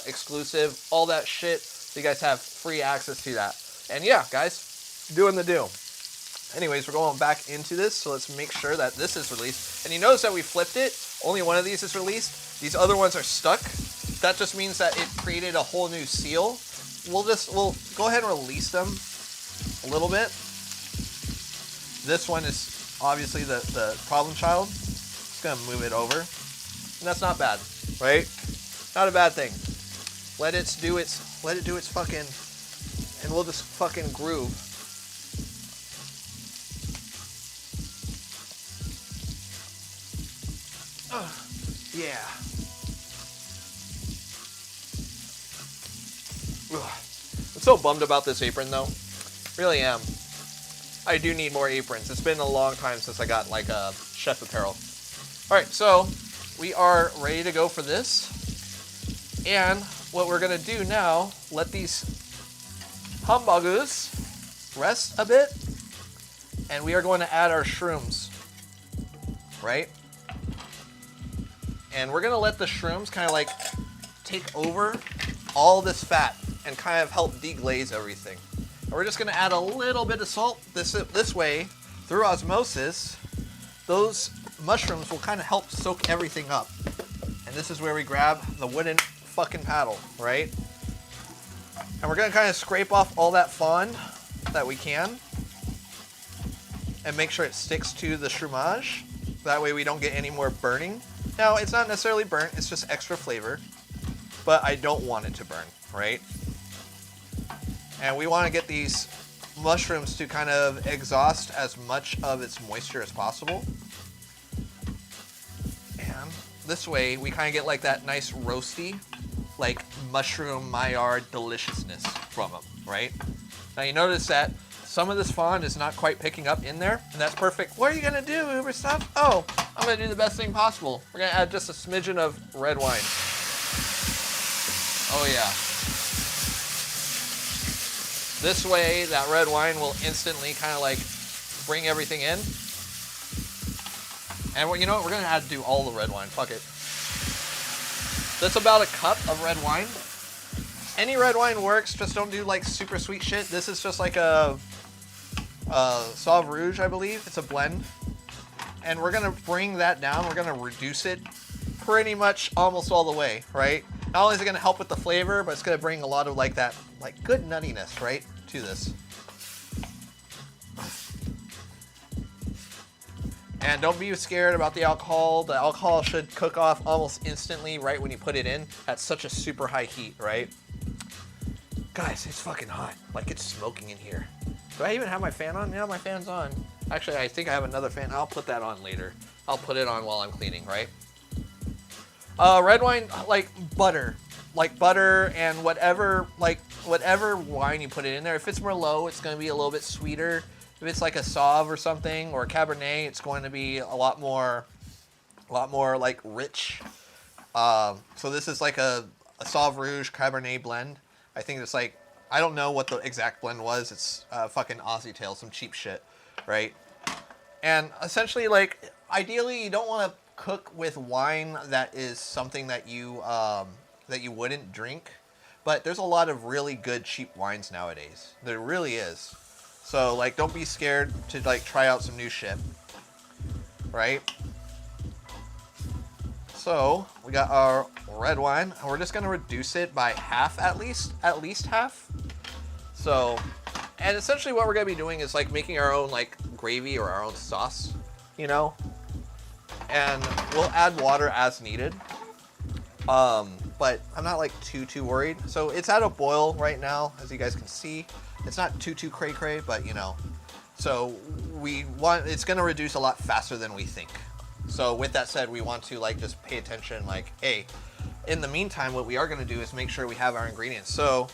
Exclusive, all that shit. So you guys have free access to that. And yeah, guys, doing the do. Anyways, we're going back into this, so let's make sure that this is released. And you notice that we flipped it. Only one of these is released. These other ones are stuck. That just means that it created a whole new seal. We'll go ahead and release them a little bit. This one is obviously the problem child. Just gonna move it over. And that's not bad, right? Not a bad thing. Let it do its fucking, and we'll just fucking groove. Yeah. I'm so bummed about this apron though. Really am. I do need more aprons. It's been a long time since I got like a chef apparel. Alright, so we are ready to go for this. And what we're gonna do now, let these hambagus rest a bit. And we are going to add our shrooms. Right? And we're gonna let the shrooms kind of like take over all this fat and kind of help deglaze everything. And we're just gonna add a little bit of salt. This way, through osmosis, those mushrooms will kind of help soak everything up. And this is where we grab the wooden fucking paddle, right? And we're gonna kind of scrape off all that fond that we can and make sure it sticks to the shroomage. That way we don't get any more burning. Now, it's not necessarily burnt, it's just extra flavor, but I don't want it to burn, right? And we want to get these mushrooms to kind of exhaust as much of its moisture as possible. And this way we kind of get like that nice roasty, like mushroom Maillard deliciousness from them, right? Now you notice that some of this fond is not quite picking up in there, and that's perfect. What are you gonna do, Uber stuff? Oh, I'm gonna do the best thing possible. We're gonna add just a smidgen of red wine. Oh yeah. This way, that red wine will instantly kind of like bring everything in. And you know what? We're gonna have to do all the red wine. Fuck it. That's about a cup of red wine. Any red wine works. Just don't do like super sweet shit. This is just like a Sauve Rouge, I believe. It's a blend. And we're gonna bring that down. We're gonna reduce it pretty much almost all the way, right? Not only is it gonna help with the flavor, but it's gonna bring a lot of like that, like good nuttiness, right, to this. And don't be scared about the alcohol. The alcohol should cook off almost instantly right when you put it in at such a super high heat, right? Guys, it's fucking hot. Like it's smoking in here. Do I even have my fan on? Yeah, my fan's on. Actually, I think I have another fan. I'll put that on later. I'll put it on while I'm cleaning, right? Red wine, like butter and whatever wine you put it in there. If it's Merlot, it's going to be a little bit sweeter. If it's like a Sauve or something, or a Cabernet, it's going to be a lot more like rich. So this is like a Sauve Rouge Cabernet blend. I think it's like, I don't know what the exact blend was. It's fucking Aussie Tail, some cheap shit, right? And essentially, like, ideally, you don't want to cook with wine that is something that you wouldn't drink. But there's a lot of really good cheap wines nowadays. There really is. So, like, don't be scared to, like, try out some new shit, right? So, we got our red wine, and we're just going to reduce it by half at least half. So, and essentially what we're going to be doing is, like, making our own, like, gravy or our own sauce, you know? And we'll add water as needed. But I'm not, like, too worried. So, it's at a boil right now, as you guys can see. It's not too cray-cray, but, you know. So, it's going to reduce a lot faster than we think. So, with that said, we want to, like, just pay attention, like, hey, in the meantime, what we are going to do is make sure we have our ingredients. So,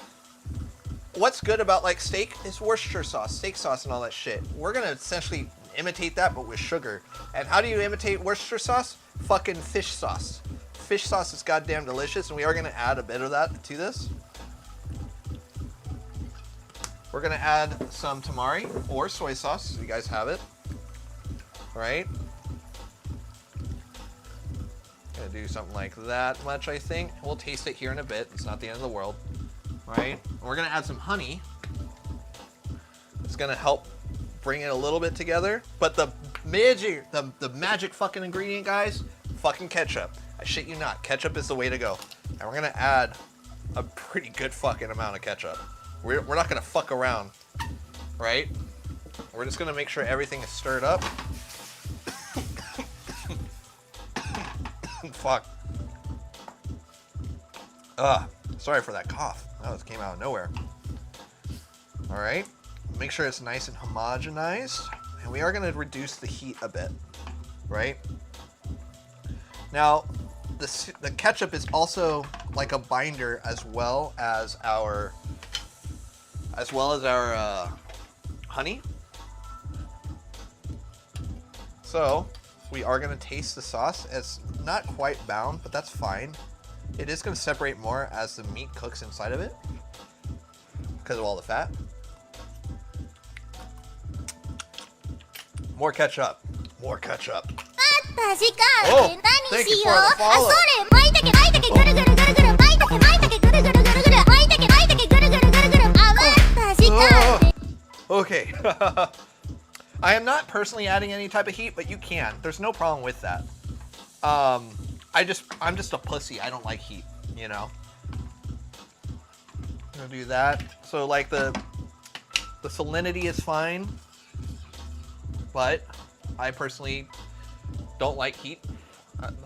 what's good about, like, steak is Worcestershire sauce, steak sauce, and all that shit. We're going to essentially imitate that, but with sugar. And how do you imitate Worcestershire sauce? Fucking fish sauce. Fish sauce is goddamn delicious, and we are going to add a bit of that to this. We're going to add some tamari or soy sauce, so you guys have it. All right. Gonna do something like that much, I think. We'll taste it here in a bit. It's not the end of the world. All right. And we're going to add some honey. It's going to help bring it a little bit together. But the magic fucking ingredient, guys, fucking ketchup. I shit you not. Ketchup is the way to go. And we're going to add a pretty good fucking amount of ketchup. We're not going to fuck around, right? We're just going to make sure everything is stirred up. Fuck. Sorry for that cough. That just came out of nowhere. All right. Make sure it's nice and homogenized. And we are going to reduce the heat a bit, right? Now, the ketchup is also like a binder as well as our honey. So we are going to taste the sauce. It's not quite bound, but that's fine. It is going to separate more as the meat cooks inside of it because of all the fat. More ketchup. More ketchup. Oh, thank you for the follow. Okay. I am not personally adding any type of heat, but you can. There's no problem with that. I'm just a pussy. I don't like heat, you know. I'm gonna do that. So like the salinity is fine, but I personally don't like heat.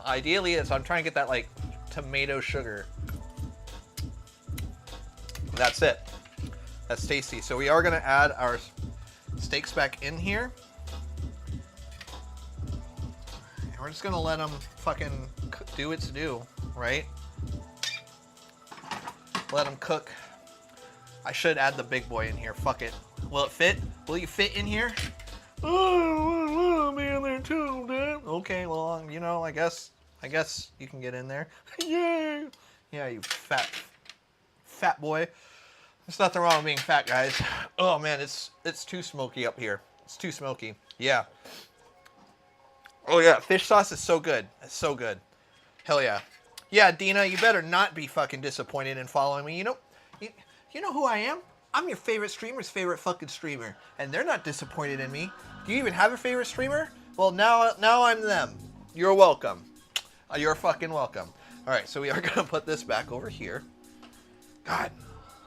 Ideally, so I'm trying to get that like tomato sugar. That's it. That's tasty. So we are gonna add our steaks back in here. And we're just gonna let them fucking do its due, right? Let them cook. I should add the big boy in here. Fuck it. Will it fit? Will you fit in here? Oh, be in there too, Dad. Okay, well, you know, I guess you can get in there. Yay! Yeah, you fat boy. There's nothing wrong with being fat, guys. Oh man, it's too smoky up here. It's too smoky. Yeah. Oh yeah, fish sauce is so good. It's so good. Hell yeah. Yeah, Dina, you better not be fucking disappointed in following me. You know who I am? I'm your favorite streamer's favorite fucking streamer, and they're not disappointed in me. Do you even have a favorite streamer? Well, now I'm them. You're welcome. You're fucking welcome. All right, so we are gonna put this back over here. God,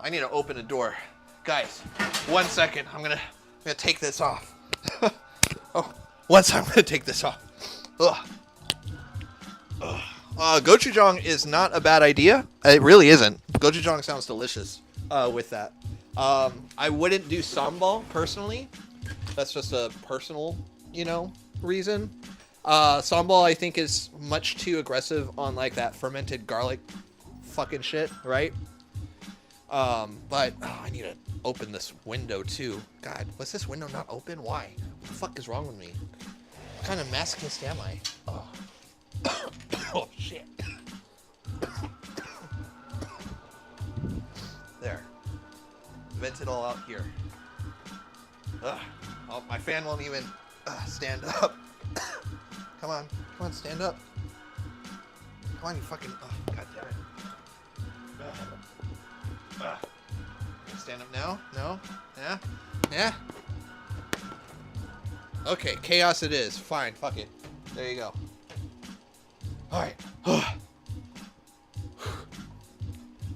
I need to open a door, guys. 1 second. I'm gonna take this off. Oh, I'm gonna take this off. Ugh. Gochujang is not a bad idea. It really isn't. Gochujang sounds delicious with that. I wouldn't do sambal personally. That's just a personal, reason. Sambal I think is much too aggressive on like that fermented garlic fucking shit, right? But I need to open this window too. God, was this window not open? Why? What the fuck is wrong with me? What kind of masochist am I? Oh. Oh shit. There. Vent it all out here. Ugh. Oh, my fan won't even stand up. Come on, stand up. Come on, you fucking. Oh, God damn it. Stand up now? No? Yeah? Yeah? Okay, chaos it is. Fine, fuck it. There you go. Alright.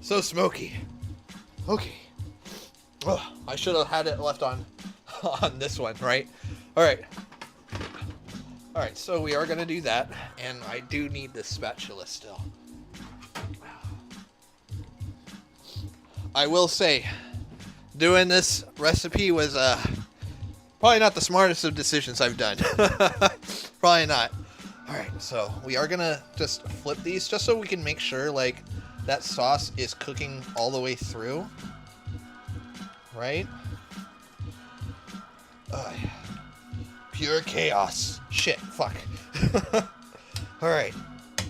So smoky. Okay. I should have had it left on this one, right? Alright. Alright, so we are going to do that. And I do need this spatula still. I will say, doing this recipe was probably not the smartest of decisions I've done. Probably not. Alright, so we are going to just flip these just so we can make sure like that sauce is cooking all the way through. Right? Pure chaos. Shit, fuck. Alright.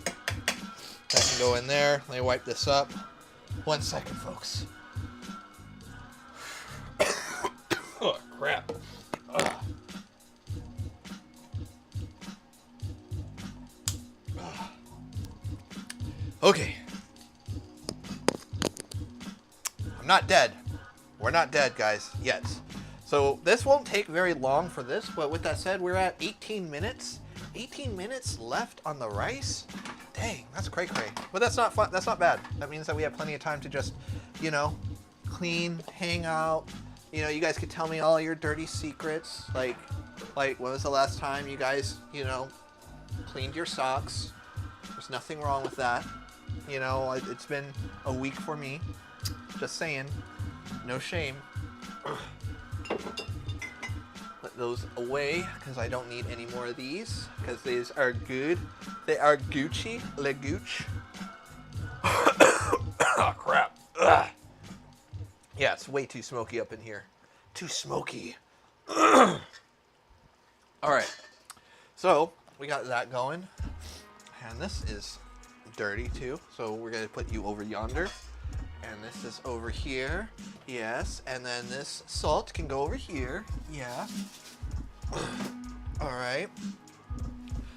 That can go in there. Let me wipe this up. 1 second, folks. Oh, crap. Okay. I'm not dead. We're not dead, guys, yet. So this won't take very long for this, but with that said, we're at 18 minutes. 18 minutes left on the rice? Dang, that's cray-cray. But that's not fun. That's not bad. That means that we have plenty of time to just, clean, hang out. You guys could tell me all your dirty secrets. Like when was the last time you guys, cleaned your socks? There's nothing wrong with that. It's been a week for me. Just saying. No shame. Put those away because I don't need any more of these because these are good. They are Gucci. Le Gooch. Oh, crap. Ugh. Yeah, it's way too smoky up in here. Too smoky. All right. So, we got that going. And this is dirty too. So, we're going to put you over yonder. And this is over here. Yes. And then this salt can go over here. Yeah. All right.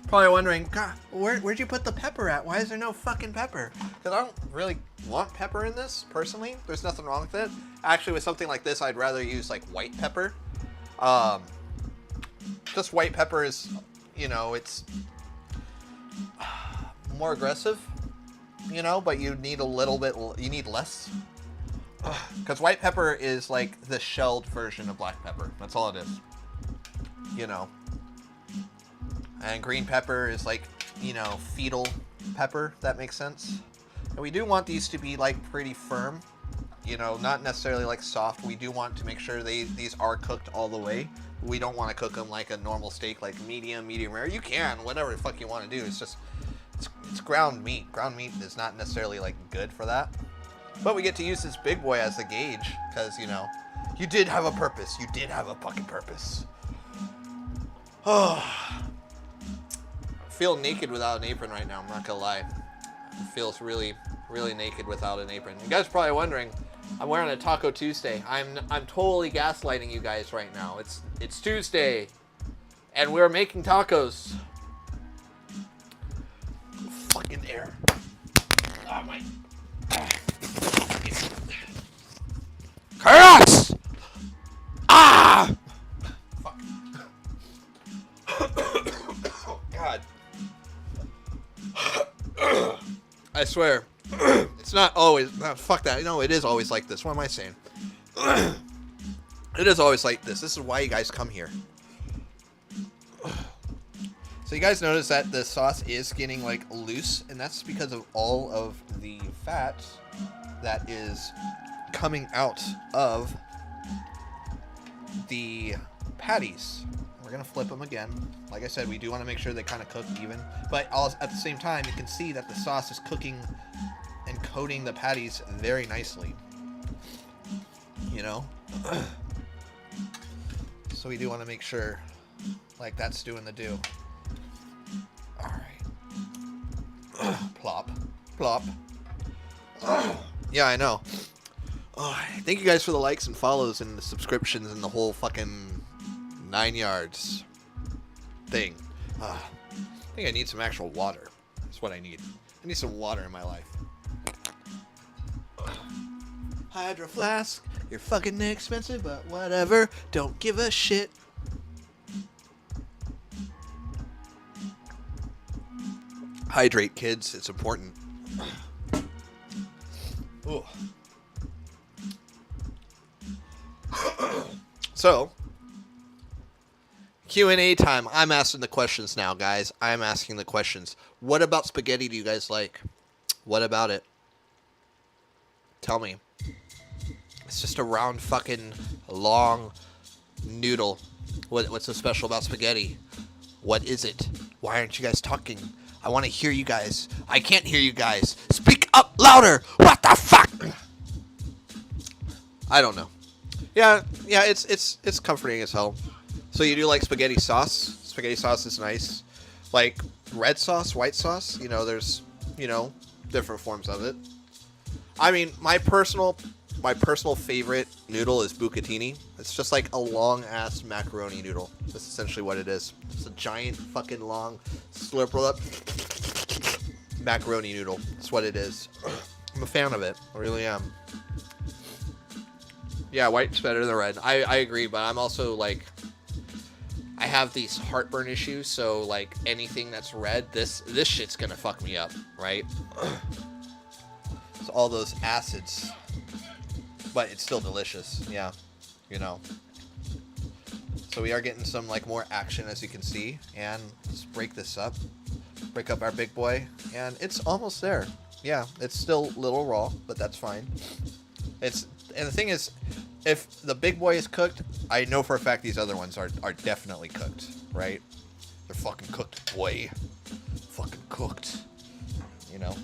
Probably wondering, God, where'd you put the pepper at? Why is there no fucking pepper? Because I don't really want pepper in this, personally. There's nothing wrong with it. Actually, with something like this, I'd rather use, like, white pepper. Just white pepper is, it's more aggressive, but you need a little bit, you need less. Because white pepper is, like, the shelled version of black pepper. That's all it is. And green pepper is like, fetal pepper, if that makes sense. And we do want these to be like pretty firm, you know, not necessarily like soft. We do want to make sure these are cooked all the way. We don't want to cook them like a normal steak, like medium rare. You can, whatever the fuck you want to do. It's just, it's ground meat. Ground meat is not necessarily like good for that. But we get to use this big boy as the gauge because, you know, you did have a purpose. You did have a fucking purpose. Oh. I feel naked without an apron right now. I'm not gonna lie. It feels really, really naked without an apron. You guys are probably wondering, I'm wearing a Taco Tuesday. I'm totally gaslighting you guys right now. It's Tuesday, and we're making tacos. Fucking air. Oh my. Chaos! Ah! Fuck. Oh, God. I swear. It's not always... fuck that. No, it is always like this. What am I saying? It is always like this. This is why you guys come here. So you guys notice that the sauce is getting, like, loose, and that's because of all of the fat that is coming out of the patties. We're going to flip them again. Like I said, we do want to make sure they kind of cook even, but at the same time, you can see that the sauce is cooking and coating the patties very nicely. You know? So we do want to make sure, like, that's doing the do. Alright. Plop. Plop. Yeah, I know. Oh, thank you guys for the likes and follows and the subscriptions and the whole fucking 9 yards thing. I think I need some actual water. That's what I need. I need some water in my life. Hydro Flask, you're fucking expensive, but whatever. Don't give a shit. Hydrate, kids. It's important. Ooh. So, Q&A time. I'm asking the questions now, guys. I'm asking the questions. What about spaghetti do you guys like? What about it? Tell me. It's just a round fucking long noodle. What's so special about spaghetti? What is it? Why aren't you guys talking? I want to hear you guys. I can't hear you guys. Speak up louder. What the fuck? I don't know. Yeah, it's comforting as hell. So you do like spaghetti sauce? Spaghetti sauce is nice. Like red sauce, white sauce, you know, there's, you know, different forms of it. I mean, my personal favorite noodle is bucatini. It's just like a long ass macaroni noodle. That's essentially what it is. It's a giant fucking long slurple up macaroni noodle. That's what it is. I'm a fan of it. I really am. Yeah, white's better than red. I agree, but I'm also like, I have these heartburn issues, so like anything that's red, this shit's gonna fuck me up, right? It's all those acids. But it's still delicious, yeah, you know. So we are getting some like more action, as you can see, and let's break this up. Break up our big boy, and it's almost there. Yeah, it's still a little raw, but that's fine. And the thing is, if the big boy is cooked, I know for a fact these other ones are definitely cooked, right? They're fucking cooked, boy. Fucking cooked. You know,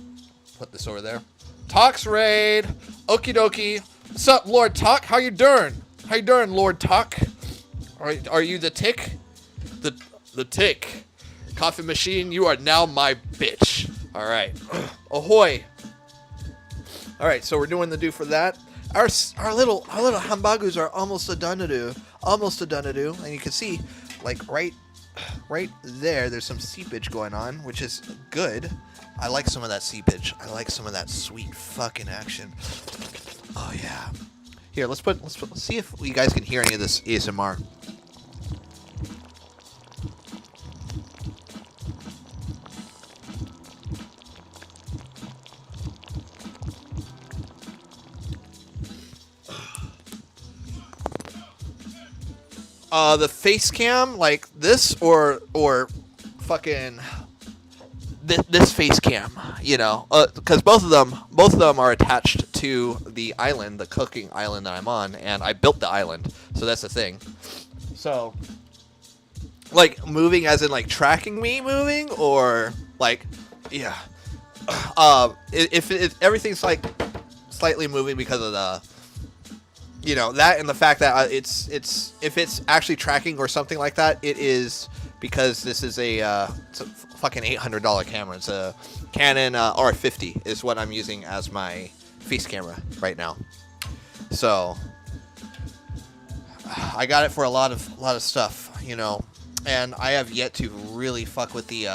put this over there. Talks raid. Okie dokie. What's up, Lord Talk? How you doing? How you doing, Lord Talk? Are you the tick? The tick. Coffee machine, you are now my bitch. All right. Ahoy. All right, so we're doing the do for that. Our little hambagus are almost a done to do. Almost a done to do. And you can see, like right there, there's some seepage going on, which is good. I like some of that seepage. I like some of that sweet fucking action. Oh yeah. Here, let's see if you guys can hear any of this ASMR. The face cam like this or fucking this face cam, you know, because both of them are attached to the island, the cooking island that I'm on, and I built the island, so that's the thing. So, like, moving as in, like, tracking me moving, or, like, yeah. If everything's, like, slightly moving because of the, you know, that and the fact that it's if it's actually tracking or something like that, it is because this is it's a fucking $800 camera. It's a Canon R50 is what I'm using as my face camera right now. So I got it for a lot of stuff, you know, and I have yet to really fuck with the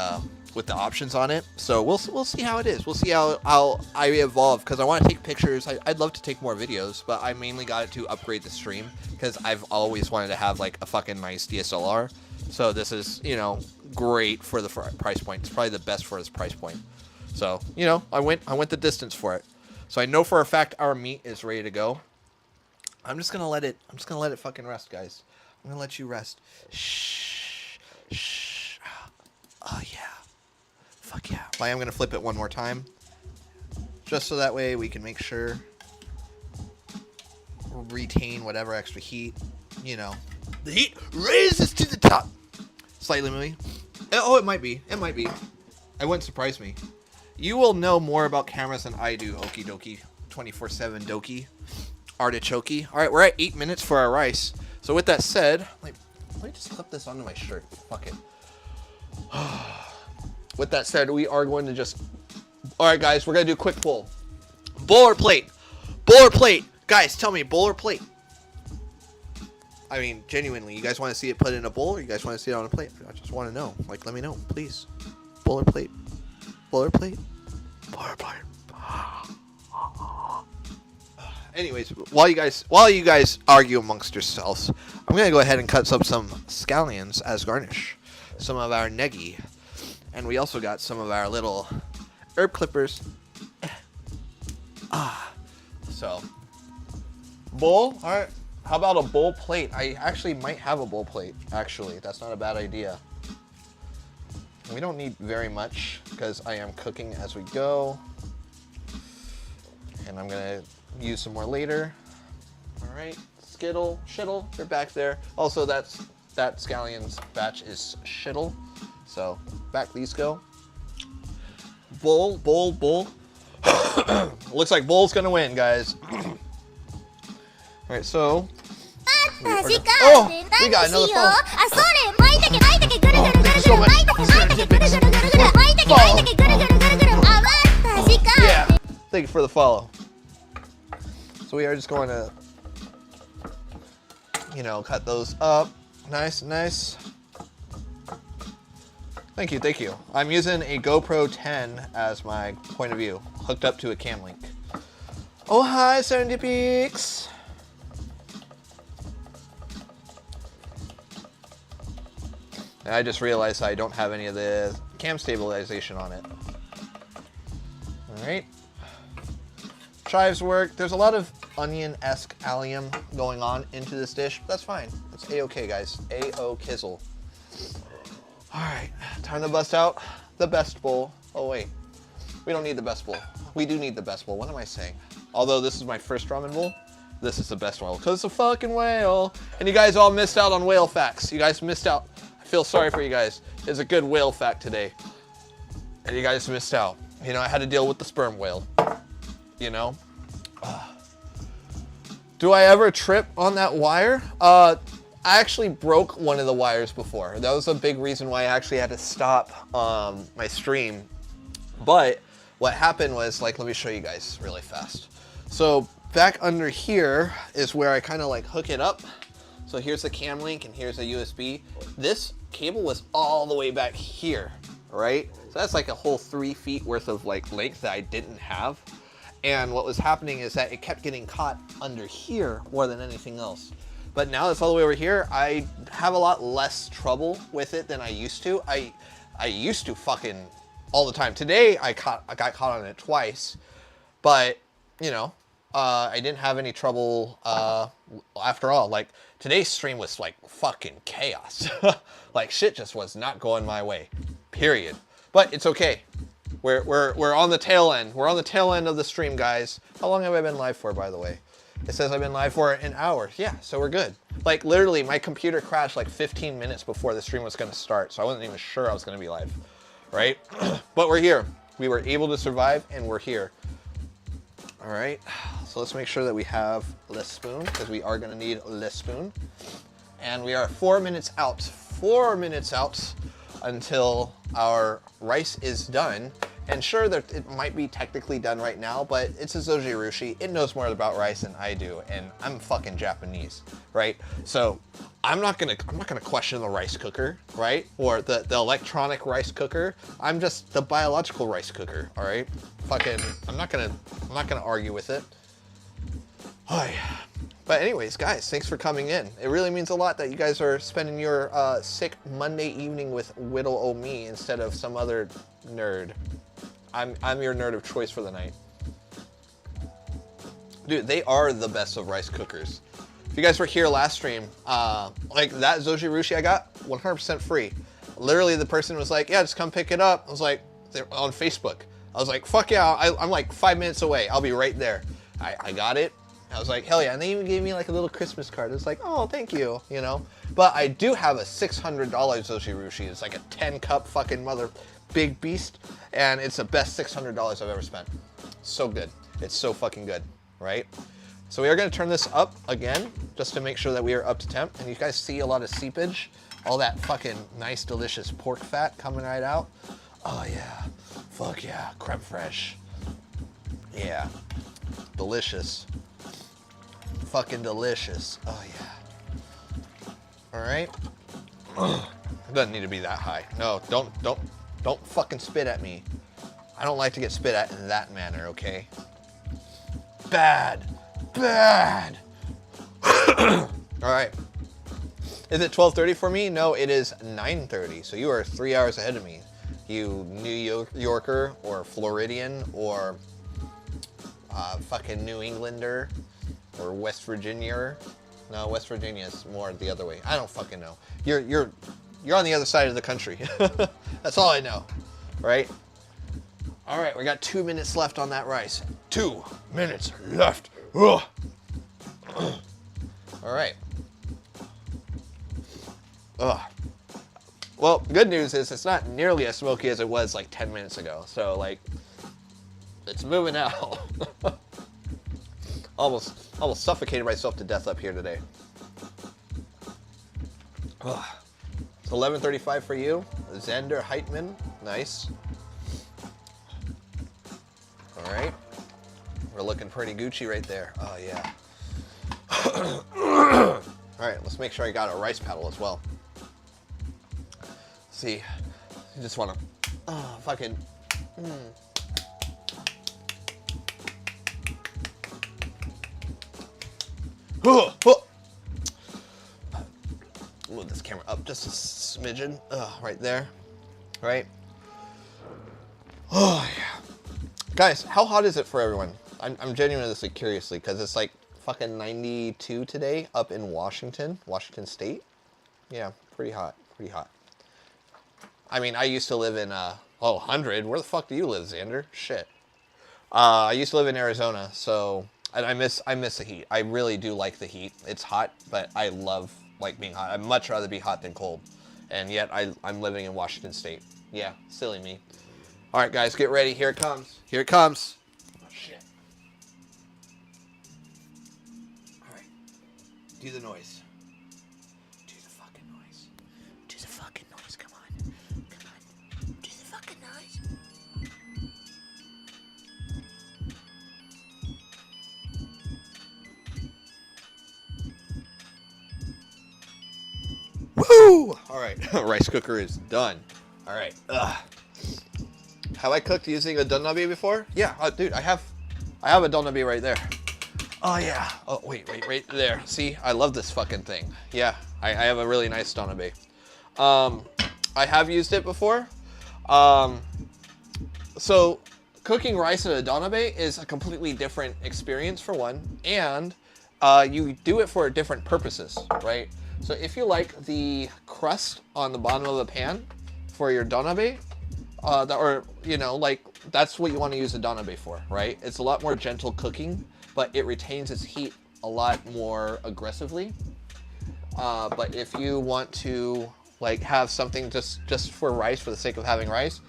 options on it. So we'll see how it is. We'll see how I evolve, because I want to take pictures. I'd love to take more videos, but I mainly got it to upgrade the stream because I've always wanted to have like a fucking nice DSLR. So this is, you know, great for the price point. It's probably the best for its price point. So, you know, I went the distance for it. So I know for a fact our meat is ready to go. I'm just gonna let it fucking rest, guys. I'm gonna let you rest. Shh. Oh yeah. Fuck yeah. I am gonna flip it one more time, just so that way we can make sure retain whatever extra heat. You know, the heat raises to the top. Slightly moving. Oh, it might be. It might be. It wouldn't surprise me. You will know more about cameras than I do. Okie dokie. 24/7 dokie. Artichoke. All right, we're at 8 minutes for our rice. So with that said, let me just clip this onto my shirt. Fuck it. With that said, we are going to just... Alright, guys, we're going to do a quick poll. Bowl or plate? Bowl or plate? Guys, tell me, bowl or plate? I mean, genuinely, you guys want to see it put in a bowl, or you guys want to see it on a plate? I just want to know. Like, let me know, please. Bowl or plate? Bowl or plate? Bowl or plate? Anyways, while you guys argue amongst yourselves, I'm going to go ahead and cut up some scallions as garnish. Some of our negi. And we also got some of our little herb clippers. So, bowl? Alright. How about a bowl plate? I actually might have a bowl plate, actually. That's not a bad idea. We don't need very much, because I am cooking as we go. And I'm going to use some more later. Alright. Skittle, shittle, they're back there. Also, that scallion's batch is shittle. So, back these go. Bowl. Looks like Bowl's gonna win, guys. Alright, so... Oh! We got another phone. Yeah. Thank you for the follow. So we are just going to, you know, cut those up. Nice. Thank you. I'm using a GoPro 10 as my point of view, hooked up to a cam link. Oh, hi, Serendipix. And I just realized I don't have any of the cam stabilization on it. All right. Chives work. There's a lot of onion-esque allium going on into this dish. That's fine. That's A-okay, guys. A-o-kizzle. Alright, time to bust out the best bowl. Oh wait, we don't need the best bowl. We do need the best bowl. What am I saying? Although this is my first ramen bowl, this is the best one because it's a fucking whale. And you guys all missed out on whale facts. You guys missed out. I feel sorry for you guys. There's a good whale fact today. And you guys missed out. You know, I had to deal with the sperm whale. You know? Do I ever trip on that wire? I actually broke one of the wires before. That was a big reason why I actually had to stop my stream. But what happened was, like, let me show you guys really fast. So back under here is where I kind of like hook it up. So here's the cam link and here's a USB. This cable was all the way back here, right? So that's like a whole 3 feet worth of like length that I didn't have. And what was happening is that it kept getting caught under here more than anything else. But now it's all the way over here, I have a lot less trouble with it than I used to. I used to fucking all the time. Today I got caught on it twice, but you know, I didn't have any trouble after all. Like today's stream was like fucking chaos. Like shit just was not going my way, period. But it's okay. We're on the tail end. We're on the tail end of the stream, guys. How long have I been live for, by the way? It says I've been live for an hour. Yeah, so we're good. Like, literally, my computer crashed like 15 minutes before the stream was going to start, so I wasn't even sure I was going to be live, right? But we're here. We were able to survive, and we're here. All right, so let's make sure that we have a spoon, because we are going to need a spoon. And we are 4 minutes out. 4 minutes out until our rice is done. And sure, that it might be technically done right now, but it's a zojirushi. It knows more about rice than I do, and I'm fucking Japanese, right? So I'm not gonna question the rice cooker, right? Or the electronic rice cooker. I'm just the biological rice cooker, all right? Fucking, I'm not gonna argue with it. Hi. But anyways, guys, thanks for coming in. It really means a lot that you guys are spending your sick Monday evening with Whittle O Me instead of some other nerd. I'm your nerd of choice for the night. Dude, they are the best of rice cookers. If you guys were here last stream, like that zojirushi I got, 100% free. Literally, the person was like, yeah, just come pick it up. I was like, they're on Facebook. I was like, fuck yeah, I'm like 5 minutes away. I'll be right there. I got it. I was like, hell yeah. And they even gave me like a little Christmas card. It's like, oh, thank you, you know. But I do have a $600 zojirushi. It's like a 10-cup fucking mother big beast. And it's the best $600 I've ever spent. So good. It's so fucking good, right? So we are going to turn this up again, just to make sure that we are up to temp. And you guys see a lot of seepage. All that fucking nice, delicious pork fat coming right out. Oh, yeah. Fuck yeah. Creme fraiche. Yeah. Delicious. Fucking delicious. Oh, yeah. All right. It doesn't need to be that high. No, don't fucking spit at me. I don't like to get spit at in that manner, okay? Bad. Bad. All right. Is it 12:30 for me? No, it is 9:30. So you are 3 hours ahead of me. You New Yorker or Floridian or fucking New Englander or West Virginia. No, West Virginia is more the other way. I don't fucking know. You're on the other side of the country. That's all I know, right? All right, we got 2 minutes left on that rice. 2 minutes left. Ugh. All right. Ugh. Well, good news is it's not nearly as smoky as it was like 10 minutes ago. So like, it's moving out. almost suffocated myself to death up here today. Ugh. It's 11:35 for you, Xander Heitman. Nice. All right. We're looking pretty Gucci right there. Oh yeah. All right, let's make sure I got a rice paddle as well. See, you just want to fucking. Move this camera up just a smidgen. Right there. Right. Oh yeah. Guys, how hot is it for everyone? I'm genuinely curiously because it's like fucking 92 today up in Washington State. Yeah, pretty hot. Pretty hot. I mean, I used to live in 100. Where the fuck do you live, Xander? Shit. I used to live in Arizona, so and I miss the heat. I really do like the heat. It's hot, but I love like being hot. I'd much rather be hot than cold. And yet I'm living in Washington State. Yeah, silly me. All right, guys, get ready. Here it comes. Here it comes. Oh shit. All right. Do the noise. Do the fucking noise. Do the fucking noise. Come on. Come on. Do the fucking noise. Woo! All right. Rice cooker is done. All right. Have I cooked using a donabe before? Yeah, dude, I have a donabe right there. Oh yeah. Oh wait there. See, I love this fucking thing. Yeah, I have a really nice donabe. I have used it before. So cooking rice in a donabe is a completely different experience for one, and you do it for different purposes, right? So if you like the crust on the bottom of the pan for your donabe, or you know, like that's what you want to use the danabe for, right? It's a lot more gentle cooking, but it retains its heat a lot more aggressively. But if you want to like have something just for rice, for the sake of having rice,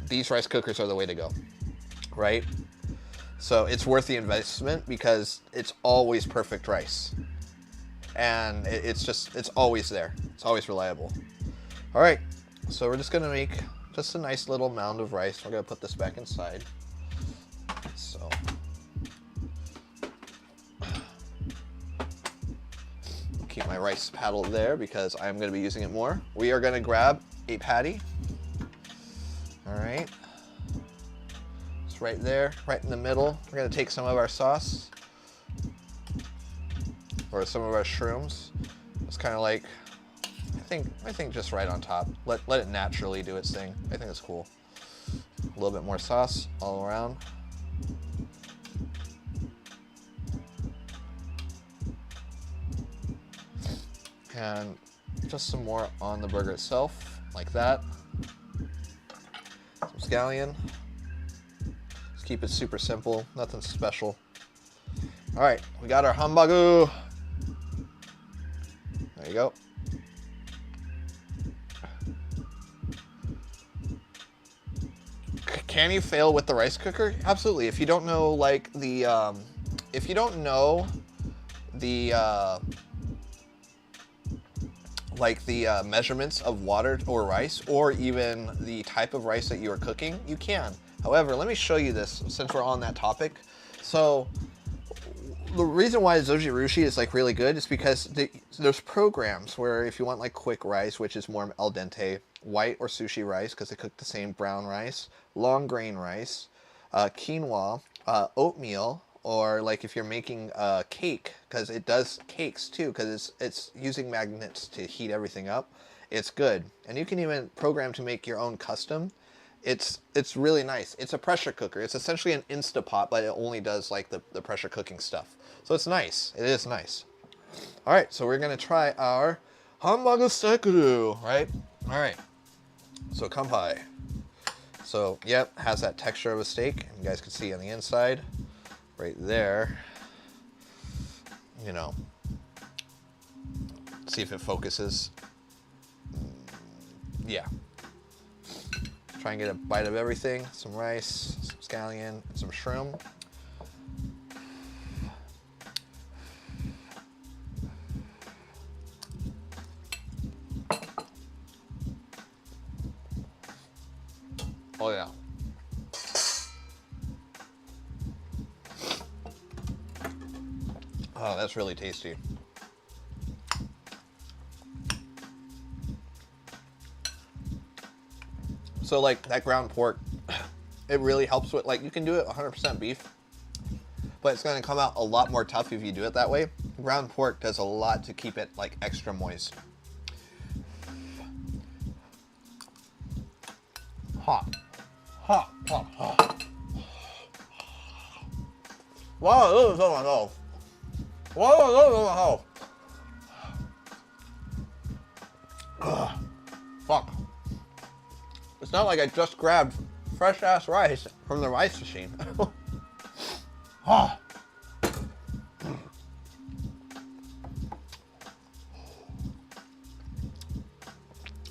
these rice cookers are the way to go, right? So it's worth the investment because it's always perfect rice. And it's always there. It's always reliable. All right, so we're just gonna make just a nice little mound of rice. We're gonna put this back inside. So. Keep my rice paddle there because I'm gonna be using it more. We are gonna grab a patty. All right. It's right there, right in the middle. We're gonna take some of our sauce or some of our shrooms. It's kind of like, I think just right on top. Let it naturally do its thing. I think it's cool. A little bit more sauce all around. And just some more on the burger itself, like that. Some scallion. Just keep it super simple, nothing special. All right, we got our hambagu. There you go. Can you fail with the rice cooker? Absolutely. If you don't know, like the, measurements of water or rice, or even the type of rice that you are cooking, you can. However, let me show you this since we're on that topic. So the reason why Zojirushi is like really good is because there's programs where if you want like quick rice, which is more al dente, white or sushi rice because they cook the same, brown rice, long grain rice, quinoa, oatmeal, or like if you're making a cake, because it does cakes too, because it's using magnets to heat everything up. It's good. And you can even program to make your own custom. It's really nice. It's a pressure cooker. It's essentially an Instapot, but it only does like the pressure cooking stuff. So it's nice. It is nice. All right, so we're gonna try our Hambagu sekuru, right? All right, so kanpai. So yep, has that texture of a steak. You guys can see on the inside, right there. You know, see if it focuses. Yeah. Try and get a bite of everything. Some rice, some scallion, and some shroom. Oh yeah. Oh, that's really tasty. So like that ground pork, it really helps with, like, you can do it 100% beef, but it's gonna come out a lot more tough if you do it that way. Ground pork does a lot to keep it like extra moist. Hot. Hot, hot, hot. Wow, this is so myself. Wow, this is myself. Fuck. It's not like I just grabbed fresh ass rice from the rice machine.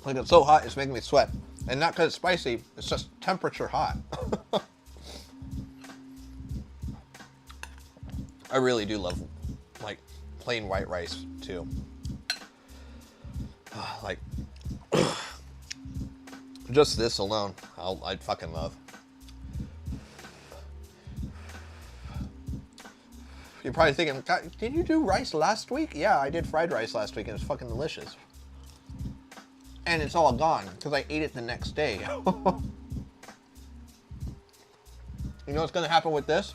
Like, it's so hot, it's making me sweat. And not because it's spicy, it's just temperature hot. I really do love, like, plain white rice, too. Like, just this alone, I'd fucking love. You're probably thinking, God, did you do rice last week? Yeah, I did fried rice last week and it's fucking delicious. And it's all gone because I ate it the next day. You know what's gonna happen with this?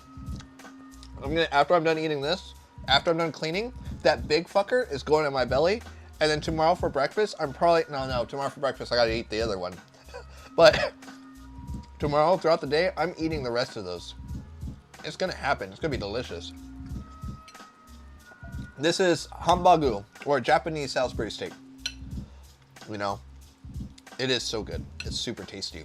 After I'm done eating this, after I'm done cleaning, that big fucker is going in my belly. And then tomorrow for breakfast, tomorrow for breakfast, I gotta eat the other one. But tomorrow, throughout the day, I'm eating the rest of those. It's gonna happen. It's gonna be delicious. This is Hambagu, or Japanese Salsbury steak. You know, it is so good. It's super tasty.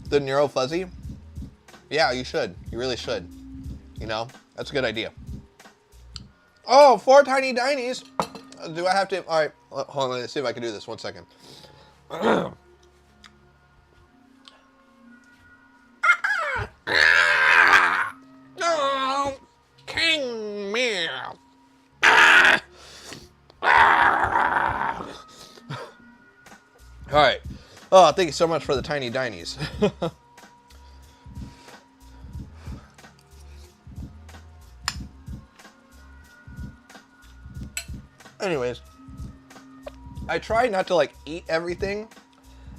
the Nero Fuzzy, yeah, you should. You really should. You know, that's a good idea. Oh, 4 tiny dinies. Do I have to? All right, hold on. Let's see if I can do this. 1 second. No, King Meow. All right. Oh, thank you so much for the tiny dinies. Anyways, I try not to like eat everything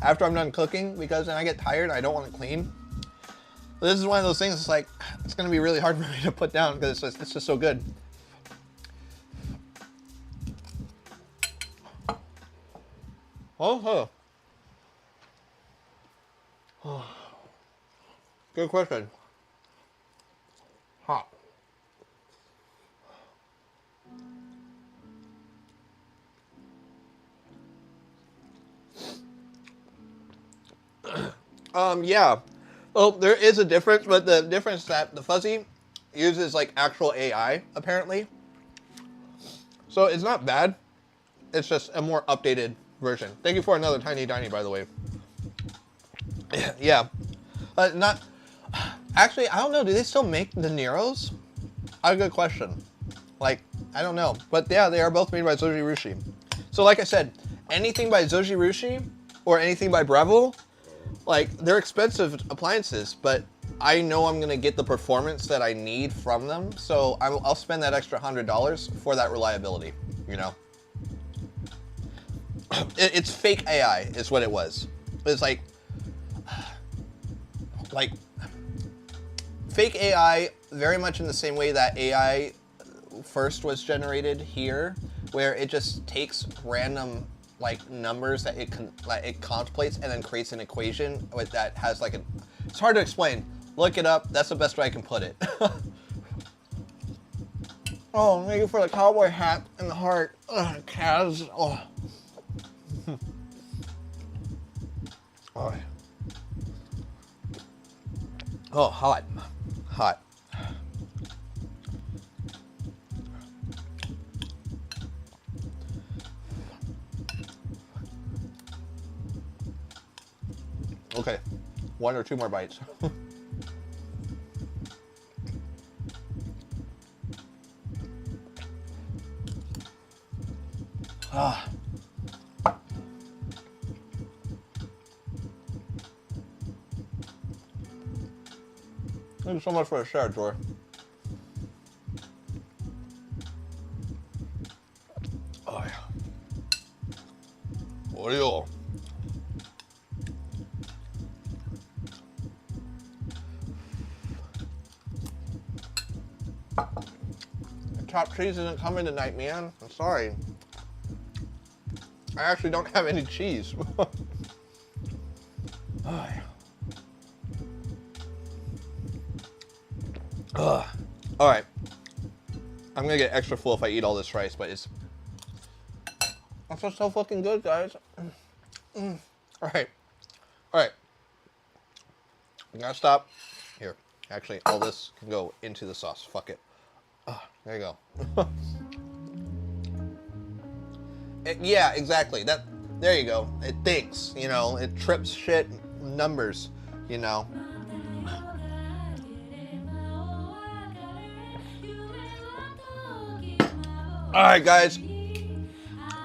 after I'm done cooking because then I get tired. I don't want to clean. But this is one of those things. It's like it's gonna be really hard for me to put down because it's just so good. Oh. Good question. Hot. Yeah. Well, there is a difference, but the difference is that the Fuzzy uses like actual AI apparently. So it's not bad. It's just a more updated version. Thank you for another tiny diny, by the way. Yeah. Not actually, I don't know. Do they still make the Neros? A good question. Like, I don't know. But yeah, they are both made by Zojirushi. So like I said, anything by Zojirushi or anything by Breville, like, they're expensive appliances, but I know I'm going to get the performance that I need from them. So I'll spend that extra $100 for that reliability, you know? It's fake AI is what it was. It's like fake AI, very much in the same way that AI first was generated here, where it just takes random like numbers that it contemplates and then creates an equation with that has like it's hard to explain. Look it up. That's the best way I can put it. Oh, thank you for the cowboy hat and the heart. Ugh, Kaz. Oh. Oh. Oh, hot. Hot. Okay, 1 or 2 more bites. Ah. Thank you so much for the share, Joy. Oh yeah. Oreo. Chopped cheese isn't coming tonight, man. I'm sorry. I actually don't have any cheese. Oh, yeah. All right. I'm gonna get extra full if I eat all this rice, but it's just so fucking good, guys. All right. All right. I'm gonna stop. Here. Actually, all this can go into the sauce. Fuck it. There you go. Yeah, exactly. There you go. It thinks, you know, it trips shit numbers, you know. All right, guys.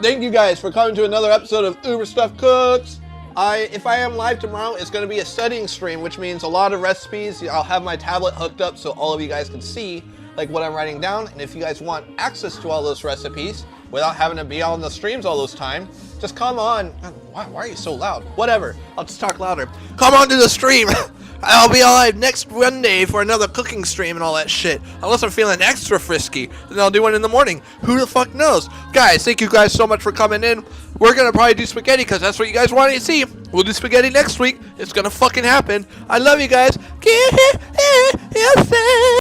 Thank you guys for coming to another episode of Uber Stuff Cooks. If I am live tomorrow, it's going to be a studying stream, which means a lot of recipes. I'll have my tablet hooked up so all of you guys can see like what I'm writing down. And if you guys want access to all those recipes without having to be on the streams all those time, just come on. Why are you so loud? Whatever. I'll just talk louder. Come on to the stream. I'll be live next Monday for another cooking stream and all that shit. Unless I'm feeling extra frisky, then I'll do one in the morning. Who the fuck knows? Guys, thank you guys so much for coming in. We're going to probably do spaghetti because that's what you guys wanted to see. We'll do spaghetti next week. It's going to fucking happen. I love you guys.